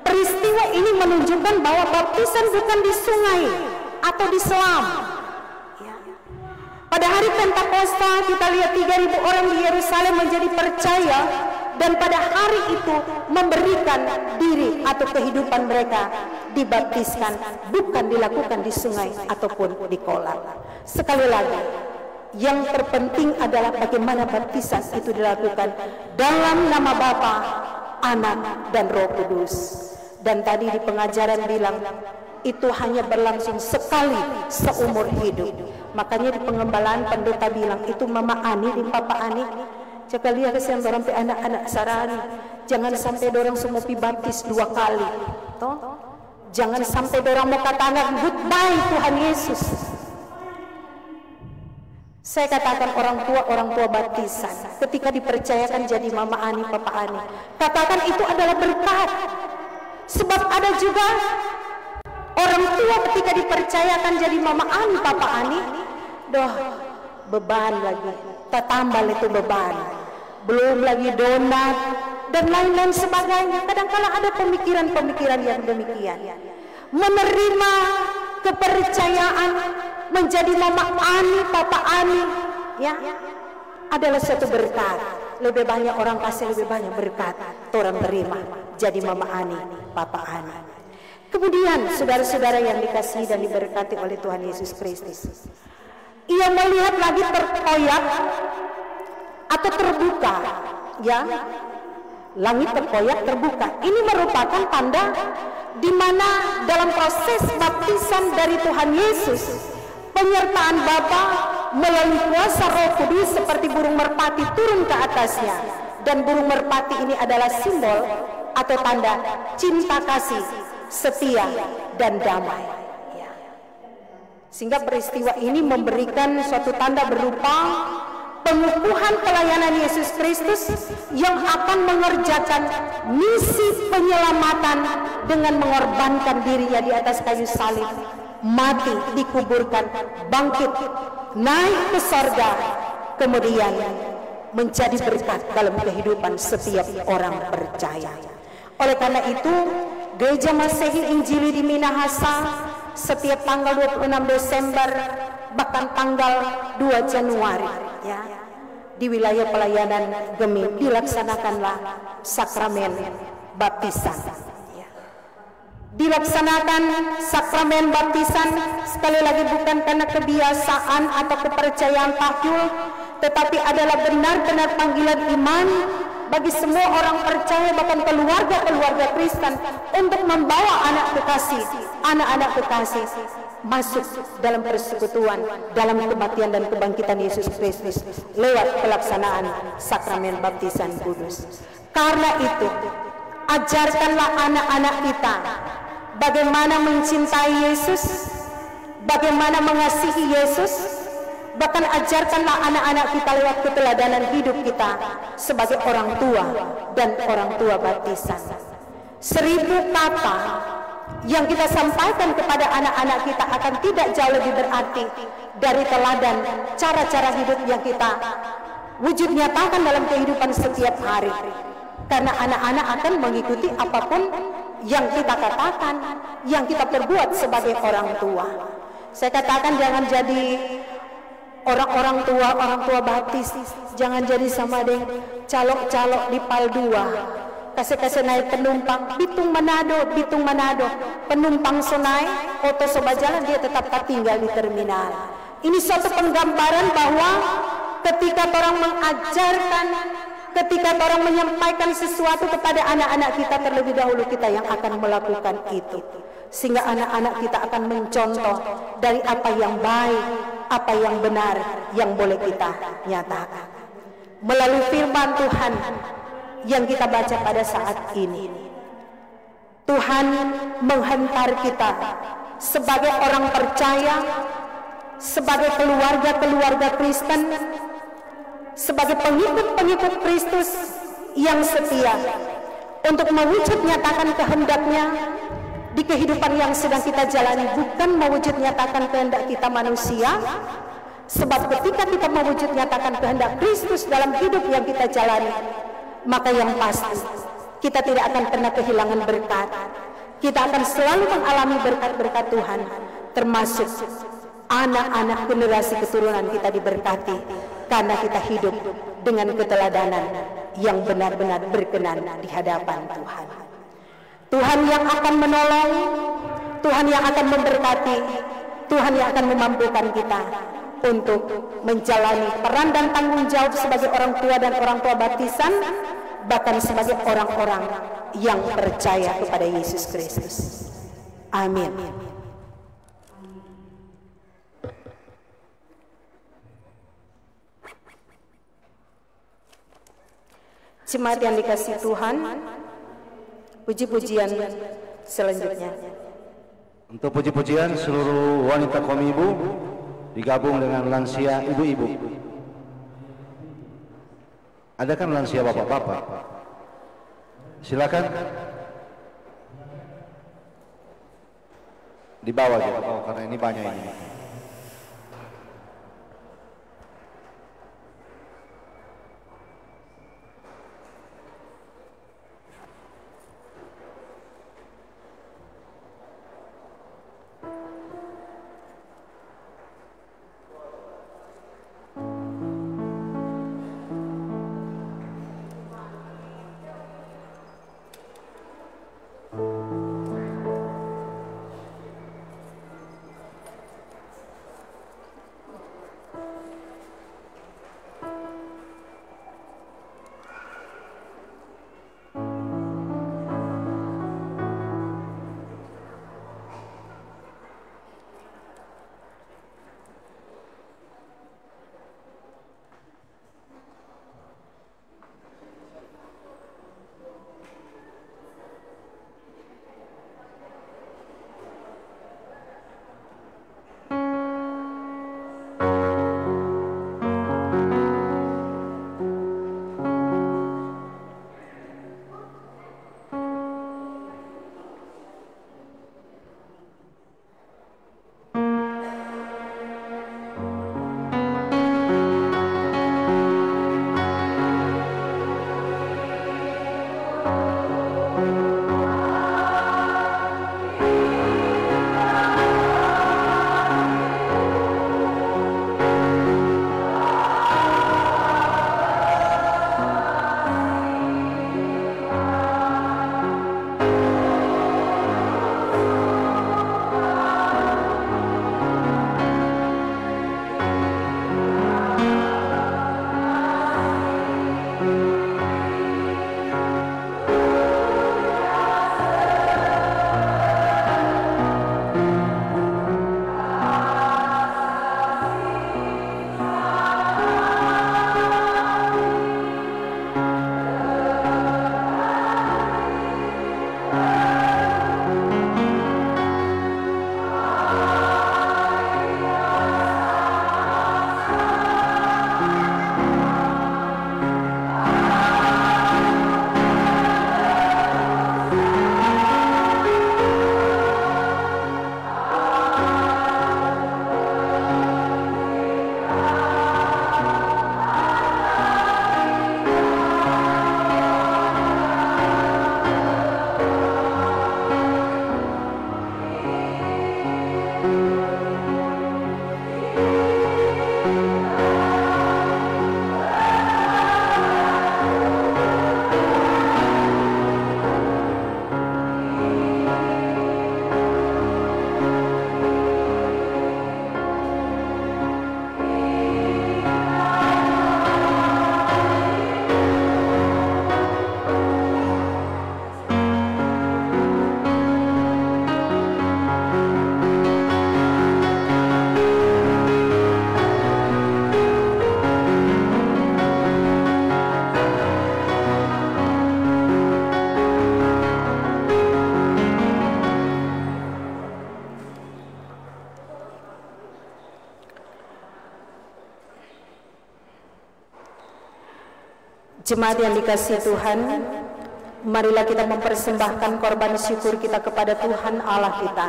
Speaker 1: Peristiwa ini menunjukkan bahwa baptisan bukan di sungai atau di selam. Pada hari Pentakosta kita lihat 3.000 orang di Yerusalem menjadi percaya, dan pada hari itu memberikan diri atau kehidupan mereka dibaptiskan, bukan dilakukan di sungai ataupun di kolam. Sekali lagi, yang terpenting adalah bagaimana baptisan itu dilakukan dalam nama Bapa, Anak, dan Roh Kudus. Dan tadi di pengajaran bilang itu hanya berlangsung sekali seumur hidup. Makanya di pengembalaan pendeta bilang itu Mama Ani di Papa Ani, jaga lihat kesian dorang pe anak-anak sarani, jangan sampai dorang semua pi baptis 2 kali, toh jangan sampai dorang mau katakan goodbye Tuhan Yesus. Saya katakan orang tua baptisan ketika dipercayakan jadi Mama Ani, Papa Ani, katakan itu adalah berkat. Sebab ada juga orang tua ketika dipercayakan jadi Mama Ani, Papa Ani, doh beban lagi, tambah itu beban, belum lagi donat dan lain-lain sebagainya. Kadang-kala ada pemikiran-pemikiran yang demikian. Menerima kepercayaan menjadi Mama Ani, Papa Ani, ya, adalah suatu berkat. Lebih banyak orang kasih lebih banyak berkat, orang terima jadi Mama Ani, Papa Ani. Kemudian saudara-saudara yang dikasihi dan diberkati oleh Tuhan Yesus Kristus, ia melihat lagi terkoyak atau terbuka, ya, langit terkoyak terbuka. Ini merupakan tanda di mana dalam proses baptisan dari Tuhan Yesus, penyertaan Bapa melalui kuasa Roh Kudus seperti burung merpati turun ke atasnya, dan burung merpati ini adalah simbol atau tanda cinta kasih, setia dan damai. Sehingga peristiwa ini memberikan suatu tanda berupa pengukuhan pelayanan Yesus Kristus yang akan mengerjakan misi penyelamatan dengan mengorbankan dirinya di atas kayu salib, mati, dikuburkan, bangkit, naik ke sorga, kemudian menjadi berkat dalam kehidupan setiap orang percaya. Oleh karena itu, Gereja Masehi Injili di Minahasa setiap tanggal 26 Desember bahkan tanggal 2 Januari, ya, di wilayah pelayanan Gemi dilaksanakanlah sakramen baptisan. Dilaksanakan sakramen baptisan sekali lagi bukan karena kebiasaan atau kepercayaan takyul, tetapi adalah benar-benar panggilan iman bagi semua orang percaya, bahkan keluarga-keluarga Kristen, untuk membawa anak-anak kekasih masuk dalam persekutuan dalam kematian dan kebangkitan Yesus Kristus lewat pelaksanaan sakramen baptisan kudus. Karena itu, ajarkanlah anak-anak kita bagaimana mencintai Yesus, bagaimana mengasihi Yesus. Bahkan ajarkanlah anak-anak kita lewat keteladanan hidup kita sebagai orang tua dan orang tua baptisan. 1000 kata yang kita sampaikan kepada anak-anak kita akan tidak jauh lebih berarti dari teladan cara-cara hidup yang kita wujud nyatakan dalam kehidupan setiap hari. Karena anak-anak akan mengikuti apapun yang kita katakan, yang kita perbuat sebagai orang tua. Saya katakan jangan jadi orang tua baptis, jangan jadi sama deng calok-calok di PAL 2, kasih naik penumpang Bitung Manado, penumpang sonai oto soba jalan, dia tetap tinggal di terminal. Ini suatu penggambaran bahwa ketika orang mengajarkan, ketika orang menyampaikan sesuatu kepada anak-anak kita, terlebih dahulu kita yang akan melakukan itu, sehingga anak-anak kita akan mencontoh dari apa yang baik, apa yang benar yang boleh kita nyatakan melalui firman Tuhan yang kita baca pada saat ini. Tuhan menghantar kita sebagai orang percaya, sebagai keluarga-keluarga Kristen, sebagai pengikut-pengikut Kristus yang setia, untuk mewujud nyatakan kehendaknya di kehidupan yang sedang kita jalani, bukan mewujud nyatakan kehendak kita manusia. Sebab ketika kita mewujud nyatakan kehendak Kristus dalam hidup yang kita jalani, maka yang pasti kita tidak akan pernah kehilangan berkat. Kita akan selalu mengalami berkat-berkat Tuhan, termasuk anak-anak generasi keturunan kita diberkati karena kita hidup dengan keteladanan yang benar-benar berkenan di hadapan Tuhan. Tuhan yang akan menolong, Tuhan yang akan memberkati, Tuhan yang akan memampukan kita untuk menjalani peran dan tanggung jawab sebagai orang tua dan orang tua baptisan, bahkan sebagai orang-orang yang percaya kepada Yesus Kristus. Amin. Jemaat yang dikasihi Tuhan, puji-pujian selanjutnya.
Speaker 2: Untuk puji-pujian seluruh wanita kaum ibu digabung dengan lansia ibu-ibu. Ada kan lansia bapak-bapak? Silakan. Di bawah aja, karena ini banyak ini.
Speaker 1: Jemaat yang dikasihi Tuhan, marilah kita mempersembahkan korban syukur kita kepada Tuhan Allah kita.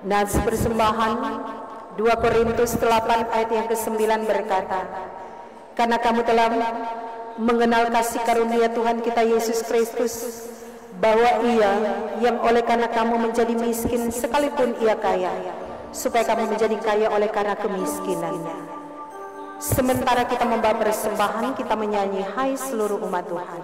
Speaker 1: Nats persembahan 2 Korintus 8 ayat yang ke-9 berkata, karena kamu telah mengenal kasih karunia Tuhan kita Yesus Kristus, bahwa Ia yang oleh karena kamu menjadi miskin sekalipun Ia kaya, supaya kamu menjadi kaya oleh karena kemiskinannya. Sementara kita membawa persembahan, kita menyanyi hai seluruh umat Tuhan.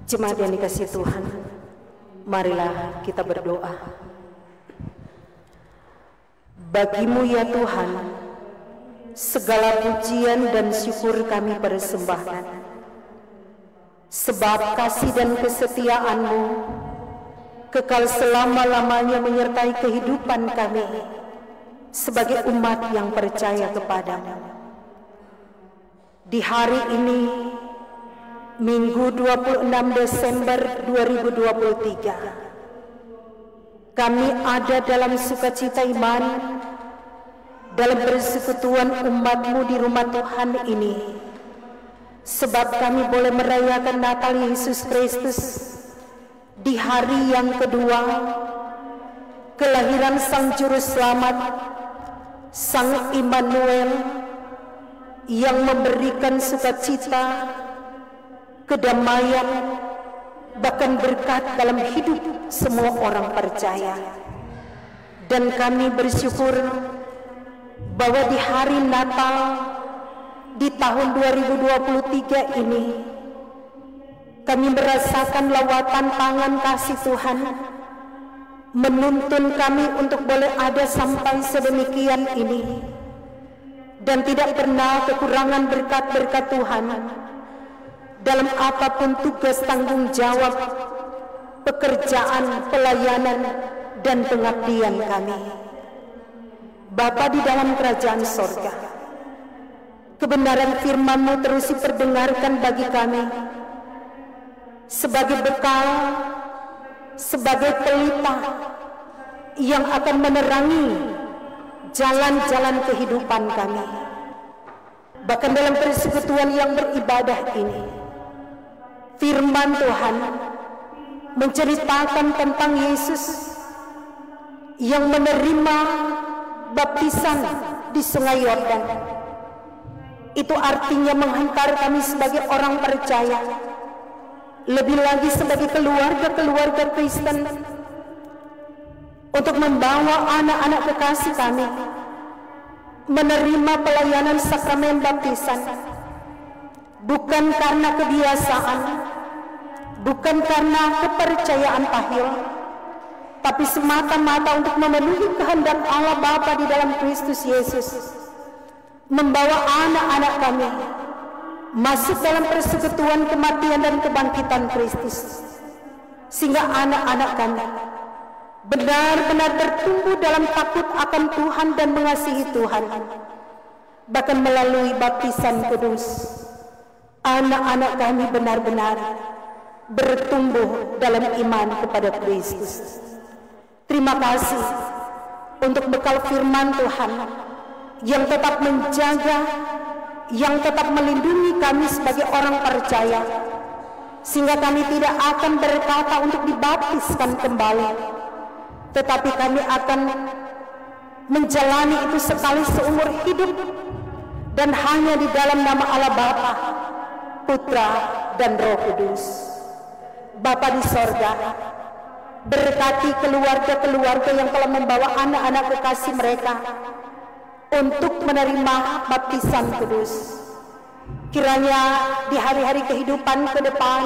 Speaker 1: Jemaat yang dikasihi Tuhan, marilah kita berdoa. Bagimu ya Tuhan, segala pujian dan syukur kami persembahkan. Sebab kasih dan kesetiaan-Mu kekal selama-lamanya menyertai kehidupan kami sebagai umat yang percaya kepadamu. Di hari ini, Minggu 26 Desember 2023, kami ada dalam sukacita iman, dalam persekutuan umat-Mu di rumah Tuhan ini, sebab kami boleh merayakan Natal Yesus Kristus di hari yang kedua kelahiran Sang Juru Selamat, Sang Immanuel, yang memberikan sukacita, kedamaian, bahkan berkat dalam hidup semua orang percaya. Dan kami bersyukur bahwa di hari Natal di tahun 2023 ini kami merasakan lawatan tangan kasih Tuhan menuntun kami untuk boleh ada sampai sedemikian ini, dan tidak pernah kekurangan berkat-berkat Tuhan dalam apapun tugas tanggung jawab, pekerjaan, pelayanan, dan pengabdian kami. Bapa di dalam kerajaan sorga, kebenaran firman-Mu terus diperdengarkan bagi kami sebagai bekal, sebagai pelita yang akan menerangi jalan-jalan kehidupan kami. Bahkan dalam persekutuan yang beribadah ini, firman Tuhan menceritakan tentang Yesus yang menerima baptisan di Sungai Yordan. Itu artinya menghantar kami sebagai orang percaya, lebih lagi sebagai keluarga-keluarga Kristen, untuk membawa anak-anak kekasih kami menerima pelayanan sakramen baptisan, bukan karena kebiasaan, bukan karena kepercayaan pahil, tapi semata-mata untuk memenuhi kehendak Allah Bapa di dalam Kristus Yesus, membawa anak-anak kami masuk dalam persekutuan kematian dan kebangkitan Kristus, sehingga anak-anak kami benar-benar bertumbuh dalam takut akan Tuhan dan mengasihi Tuhan. Bahkan melalui baptisan kudus, anak-anak kami benar-benar bertumbuh dalam iman kepada Kristus. Terima kasih untuk bekal firman Tuhan yang tetap menjaga, yang tetap melindungi kami sebagai orang percaya, sehingga kami tidak akan berkata untuk dibaptiskan kembali, tetapi kami akan menjalani itu sekali seumur hidup, dan hanya di dalam nama Allah Bapa, Putra, dan Roh Kudus. Bapa di sorga, berkati keluarga-keluarga yang telah membawa anak-anak kekasih mereka untuk menerima baptisan kudus. Kiranya di hari-hari kehidupan ke depan,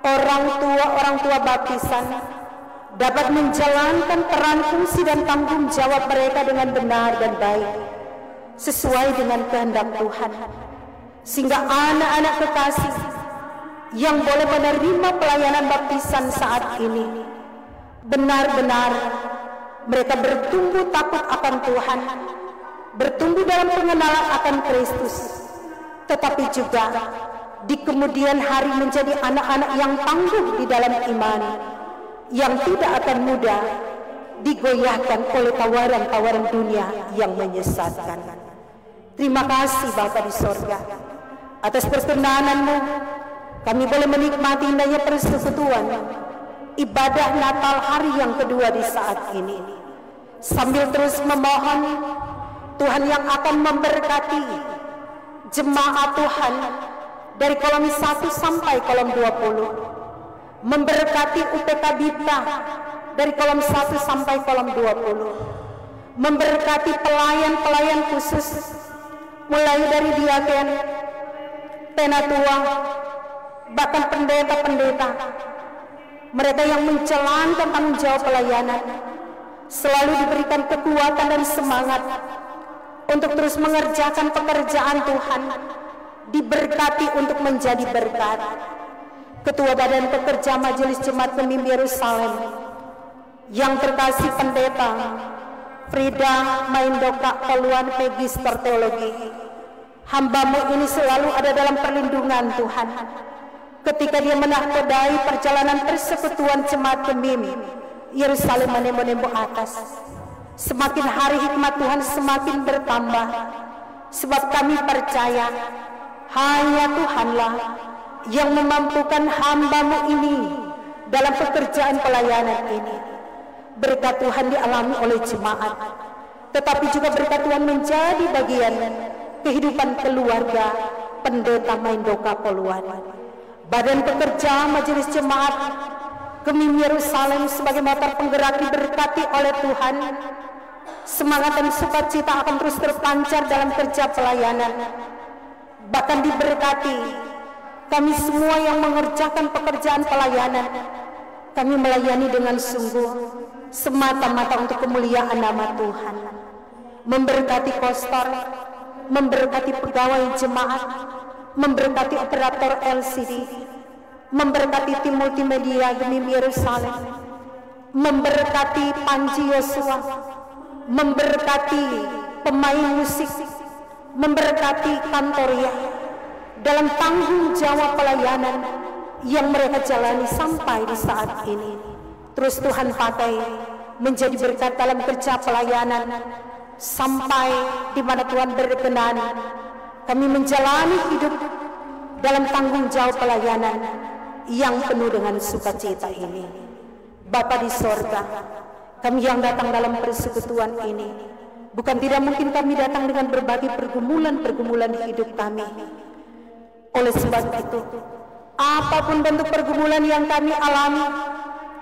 Speaker 1: orang tua baptisan dapat menjalankan peran, fungsi, dan tanggung jawab mereka dengan benar dan baik, sesuai dengan kehendak Tuhan, sehingga anak-anak kekasih yang boleh menerima pelayanan baptisan saat ini benar-benar mereka bertumbuh takut akan Tuhan, bertumbuh dalam pengenalan akan Kristus, tetapi juga di kemudian hari menjadi anak-anak yang tangguh di dalam iman, yang tidak akan mudah digoyahkan oleh tawaran-tawaran dunia yang menyesatkan. Terima kasih Bapa di sorga, atas perkenanan-Mu kami boleh menikmati indahnya persekutuan ibadah Natal hari yang kedua di saat ini, sambil terus memohon Tuhan yang akan memberkati jemaat Tuhan dari kolom 1 sampai kolom 20, memberkati UPK Bita dari kolom 1 sampai kolom 20, memberkati pelayan-pelayan khusus mulai dari diaken, penatua, bahkan pendeta-pendeta, mereka yang menjalankan tanggung jawab pelayanan, selalu diberikan kekuatan dan semangat untuk terus mengerjakan pekerjaan Tuhan, diberkati untuk menjadi berkat. Ketua Badan Pekerja Majelis Jemaat Pemimpin Yerusalem yang terkasih Pendeta Frida Maindoka Poluan Magister Teologi, hamba-Mu ini selalu ada dalam perlindungan Tuhan ketika dia menahkodai perjalanan persekutuan jemaat pemimpin Yerusalem menembo-nembo atas. Semakin hari hikmat Tuhan semakin bertambah, sebab kami percaya hanya Tuhanlah yang memampukan hamba-Mu ini dalam pekerjaan pelayanan ini. berkat Tuhan dialami oleh jemaat, tetapi juga berkat Tuhan menjadi bagian kehidupan keluarga Pendeta Maindoka Poluan. Badan pekerja Majelis Jemaat Kemim Yerusalem sebagai motor penggerak diberkati oleh Tuhan. Semangat dan sukacita akan terus terpancar dalam kerja pelayanan. Bahkan diberkati kami semua yang mengerjakan pekerjaan pelayanan. Kami melayani dengan sungguh semata-mata untuk kemuliaan nama Tuhan. Memberkati pastor, memberkati pegawai jemaat, memberkati operator LCD, memberkati tim multimedia Kemim Yerusalem, memberkati Panji Yosua, memberkati pemain musik, memberkati kantoria dalam tanggung jawab pelayanan yang mereka jalani sampai di saat ini. Terus Tuhan pakai menjadi berkat dalam kerja pelayanan sampai di mana Tuhan berkenan kami menjalani hidup dalam tanggung jawab pelayanan yang penuh dengan sukacita ini. Bapa di sorga, kami yang datang dalam persekutuan ini, bukan tidak mungkin kami datang dengan berbagai pergumulan-pergumulan hidup kami. Oleh sebab itu, apapun bentuk pergumulan yang kami alami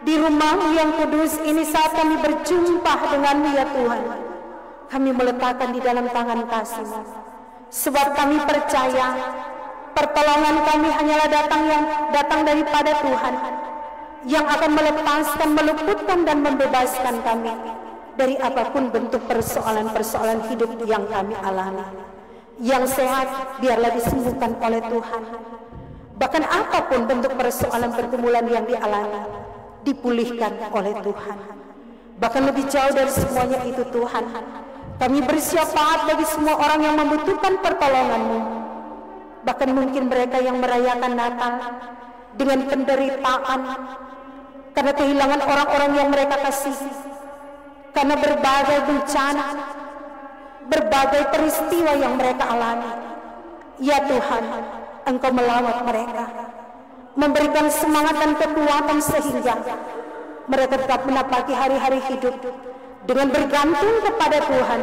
Speaker 1: di rumah yang kudus ini, saat kami berjumpa dengan-Mu ya Tuhan, kami meletakkan di dalam tangan kasih-Mu. Sebab kami percaya pertolongan kami hanyalah datang daripada Tuhan, yang akan melepaskan, meluputkan dan membebaskan kami dari apapun bentuk persoalan-persoalan hidup yang kami alami. Yang sehat biarlah disembuhkan oleh Tuhan. Bahkan apapun bentuk persoalan pergumulan yang dialami, dipulihkan oleh Tuhan. Bahkan lebih jauh dari semuanya itu Tuhan, kami bersyafaat bagi semua orang yang membutuhkan pertolongan-Mu. Bahkan mungkin mereka yang merayakan Natal dengan penderitaan karena kehilangan orang-orang yang mereka kasihi, karena berbagai bencana, berbagai peristiwa yang mereka alami. Ya Tuhan, Engkau melawat mereka, memberikan semangat dan kekuatan sehingga mereka tetap menapaki hari-hari hidup dengan bergantung kepada Tuhan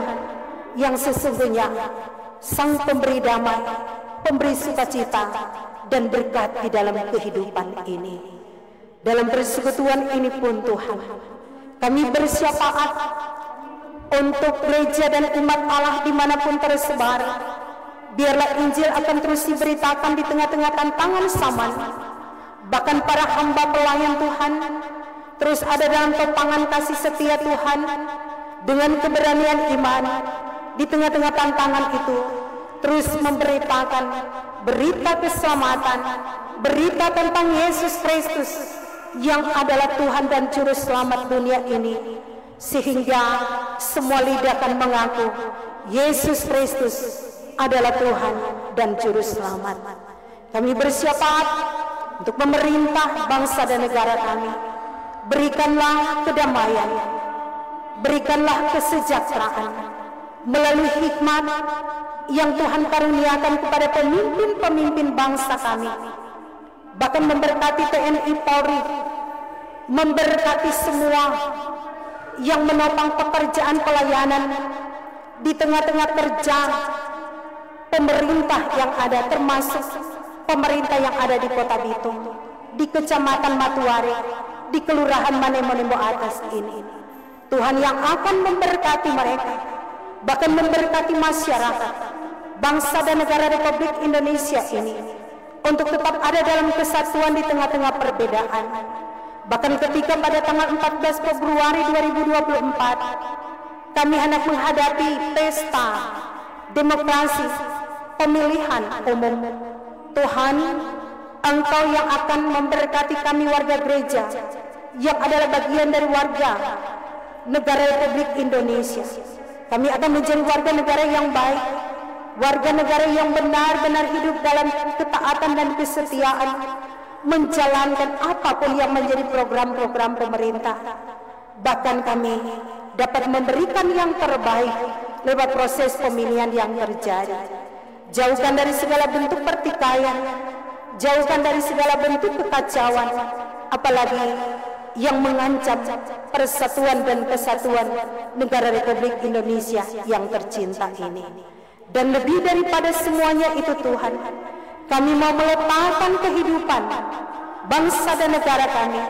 Speaker 1: yang sesungguhnya Sang Pemberi damai, pemberi sukacita dan berkat di dalam kehidupan ini. Dalam persekutuan ini pun Tuhan, kami bersyafaat untuk gereja dan umat Allah dimanapun tersebar. Biarlah Injil akan terus diberitakan di tengah-tengah tantangan zaman. Bahkan para hamba pelayan Tuhan terus ada dalam topangan kasih setia Tuhan dengan keberanian iman di tengah-tengah tantangan itu, terus memberitakan berita keselamatan, berita tentang Yesus Kristus yang adalah Tuhan dan Juru Selamat dunia ini, sehingga semua lidah akan mengaku Yesus Kristus adalah Tuhan dan Juru Selamat. Kami bersyafaat untuk memerintah bangsa dan negara kami. Berikanlah kedamaian, berikanlah kesejahteraan melalui hikmat yang Tuhan karuniakan kepada pemimpin-pemimpin bangsa kami. Bahkan memberkati TNI Polri, memberkati semua yang menopang pekerjaan pelayanan di tengah-tengah kerja pemerintah yang ada, termasuk pemerintah yang ada di Kota Bitung, di Kecamatan Matuare, di Kelurahan Manemonembo Atas ini. Tuhan yang akan memberkati mereka, bahkan memberkati masyarakat, bangsa dan negara Republik Indonesia ini, untuk tetap ada dalam kesatuan di tengah-tengah perbedaan. Bahkan ketika pada tanggal 14 Februari 2024 kami hendak menghadapi pesta demokrasi pemilihan umum, Tuhan, Engkau yang akan memberkati kami warga gereja yang adalah bagian dari warga negara Republik Indonesia. Kami akan menjadi warga negara yang baik, warga negara yang benar-benar hidup dalam ketaatan dan kesetiaan, menjalankan apapun yang menjadi program-program pemerintah. Bahkan kami dapat memberikan yang terbaik lewat proses pemilihan yang terjadi. Jauhkan dari segala bentuk pertikaian, jauhkan dari segala bentuk kekacauan, apalagi yang mengancam persatuan dan kesatuan negara Republik Indonesia yang tercinta ini. Dan lebih daripada semuanya itu Tuhan, kami mau meletakkan kehidupan bangsa dan negara kami,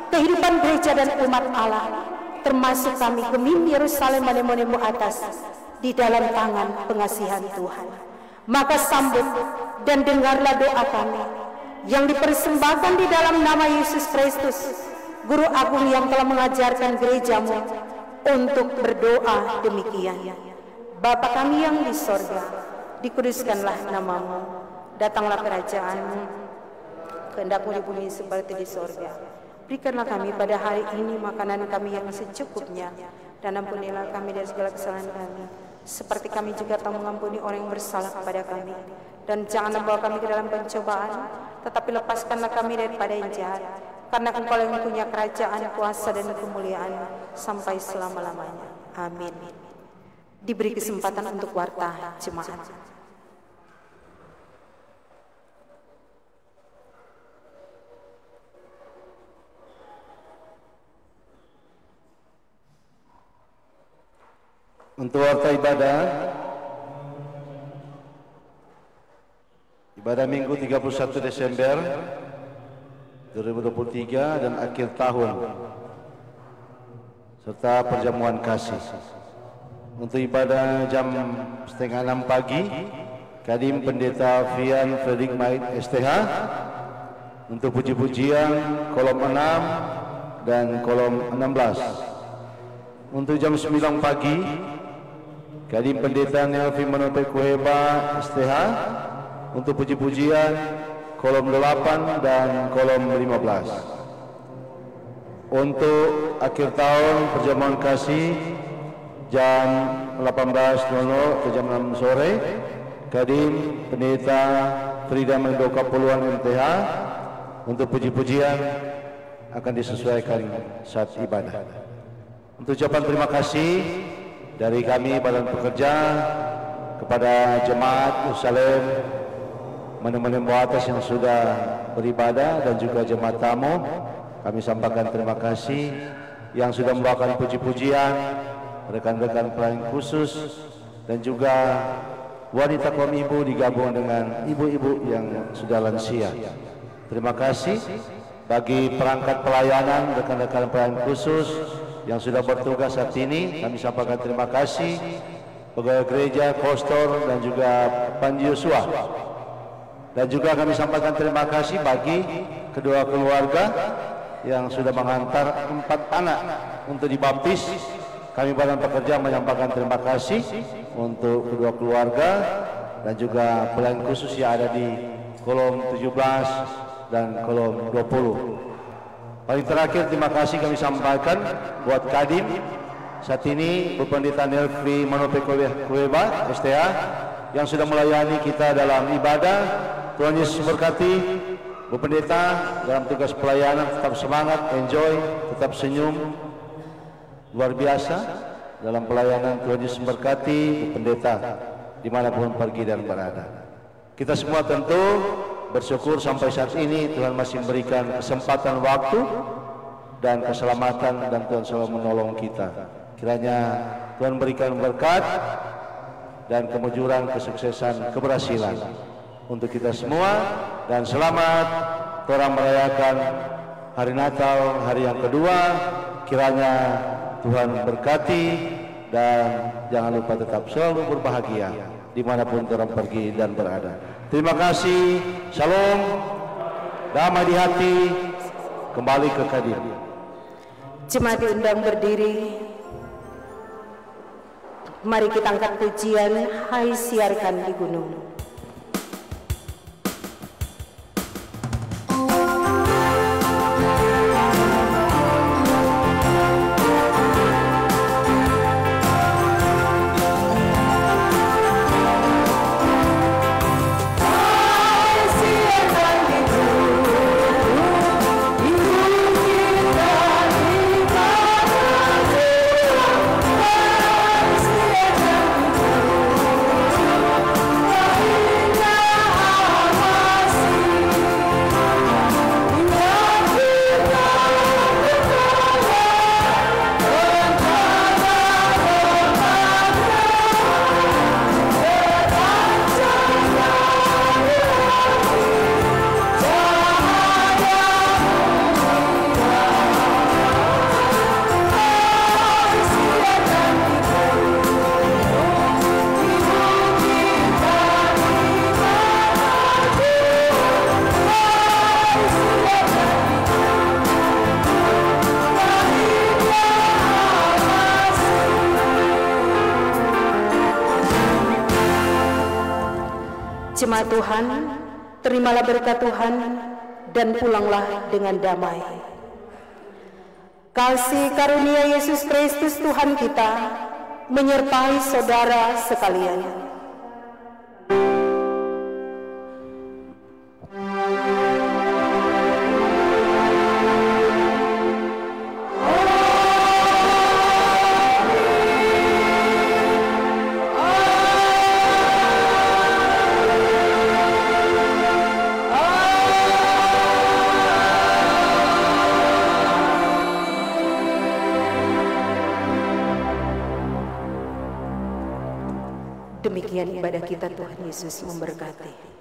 Speaker 1: kehidupan gereja dan umat Allah, termasuk kami Gemim Yerusalem Manemonemu atas, di dalam tangan pengasihan Tuhan. Maka sambut dan dengarlah doa kami yang dipersembahkan di dalam nama Yesus Kristus, Guru Agung yang telah mengajarkan gerejamu untuk berdoa demikian. Bapa kami yang di sorga, dikuduskanlah namamu, datanglah kerajaanmu, kehendakmu di bumi seperti di sorga. Berikanlah kami pada hari ini makanan kami yang secukupnya, dan ampunilah kami dari segala kesalahan kami, seperti kami juga telah mengampuni orang yang bersalah kepada kami. Dan jangan membawa kami ke dalam pencobaan, tetapi lepaskanlah kami daripada yang jahat. Karena Engkau yang punya kerajaan, kuasa dan kemuliaan sampai selama-lamanya. Amin. Diberi kesempatan untuk warta jemaat.
Speaker 2: Untuk warta ibadah Minggu 31 Desember 2023 dan akhir tahun, serta perjamuan kasih. Untuk ibadah jam 5:30 pagi, Kadim Pendeta Fian Fredrik Mait STH. Untuk puji-pujian kolom 6 dan kolom 16. Untuk jam 9 pagi, Kadim Pendeta Nelvi Manope Kuheba STH. Untuk puji-pujian kolom 8 dan kolom 15. Untuk akhir tahun perjamuan kasih jam 18.00 ke jam 6 sore, Kadim Pendeta Frida Mendoka Puluhan MTH. Untuk puji-pujian akan disesuaikan saat ibadah. Untuk ucapan terima kasih dari kami Badan Pekerja kepada jemaat Yerusalem Manemonemu atas yang sudah beribadah, dan juga jemaat tamu, kami sampaikan terima kasih yang sudah membawakan puji-pujian, rekan-rekan pelayan khusus, dan juga wanita kaum ibu digabung dengan ibu-ibu yang sudah lansia. Terima kasih bagi perangkat pelayanan, rekan-rekan pelayan khusus yang sudah bertugas saat ini. Kami sampaikan terima kasih pegawai gereja, kostor, dan juga Panji Yosua. Dan juga kami sampaikan terima kasih bagi kedua keluarga yang sudah mengantar 4 anak untuk dibaptis. Kami Badan Pekerja menyampaikan terima kasih untuk kedua keluarga dan juga pelayan khusus yang ada di kolom 17 dan kolom 20. Paling terakhir terima kasih kami sampaikan buat Kadim saat ini Bu Pendeta Nelvi Manope Kuheba STH yang sudah melayani kita dalam ibadah. Tuhan Yesus memberkati Bu Pendeta dalam tugas pelayanan. Tetap semangat, enjoy, tetap senyum, luar biasa dalam pelayanan. Tuhan Yesus memberkati Bu Pendeta dimanapun pergi dan berada. Kita semua tentu bersyukur sampai saat ini Tuhan masih memberikan kesempatan waktu dan keselamatan, dan Tuhan selalu menolong kita. Kiranya Tuhan berikan berkat dan kemujuran, kesuksesan, keberhasilan untuk kita semua, dan selamat orang merayakan hari Natal, hari yang kedua. Kiranya Tuhan berkati, dan jangan lupa tetap selalu berbahagia dimanapun orang pergi dan berada. Terima kasih, shalom, damai di hati, kembali ke Kadim.
Speaker 1: Jemaat diundang berdiri. Mari kita angkat pujian, hai siarkan di gunung.
Speaker 3: Bye.
Speaker 1: jemaat Tuhan, terimalah berkat Tuhan dan pulanglah dengan damai. Kasih karunia Yesus Kristus Tuhan kita menyertai saudara sekalian. Demikian ibadah kita, Tuhan Yesus memberkati.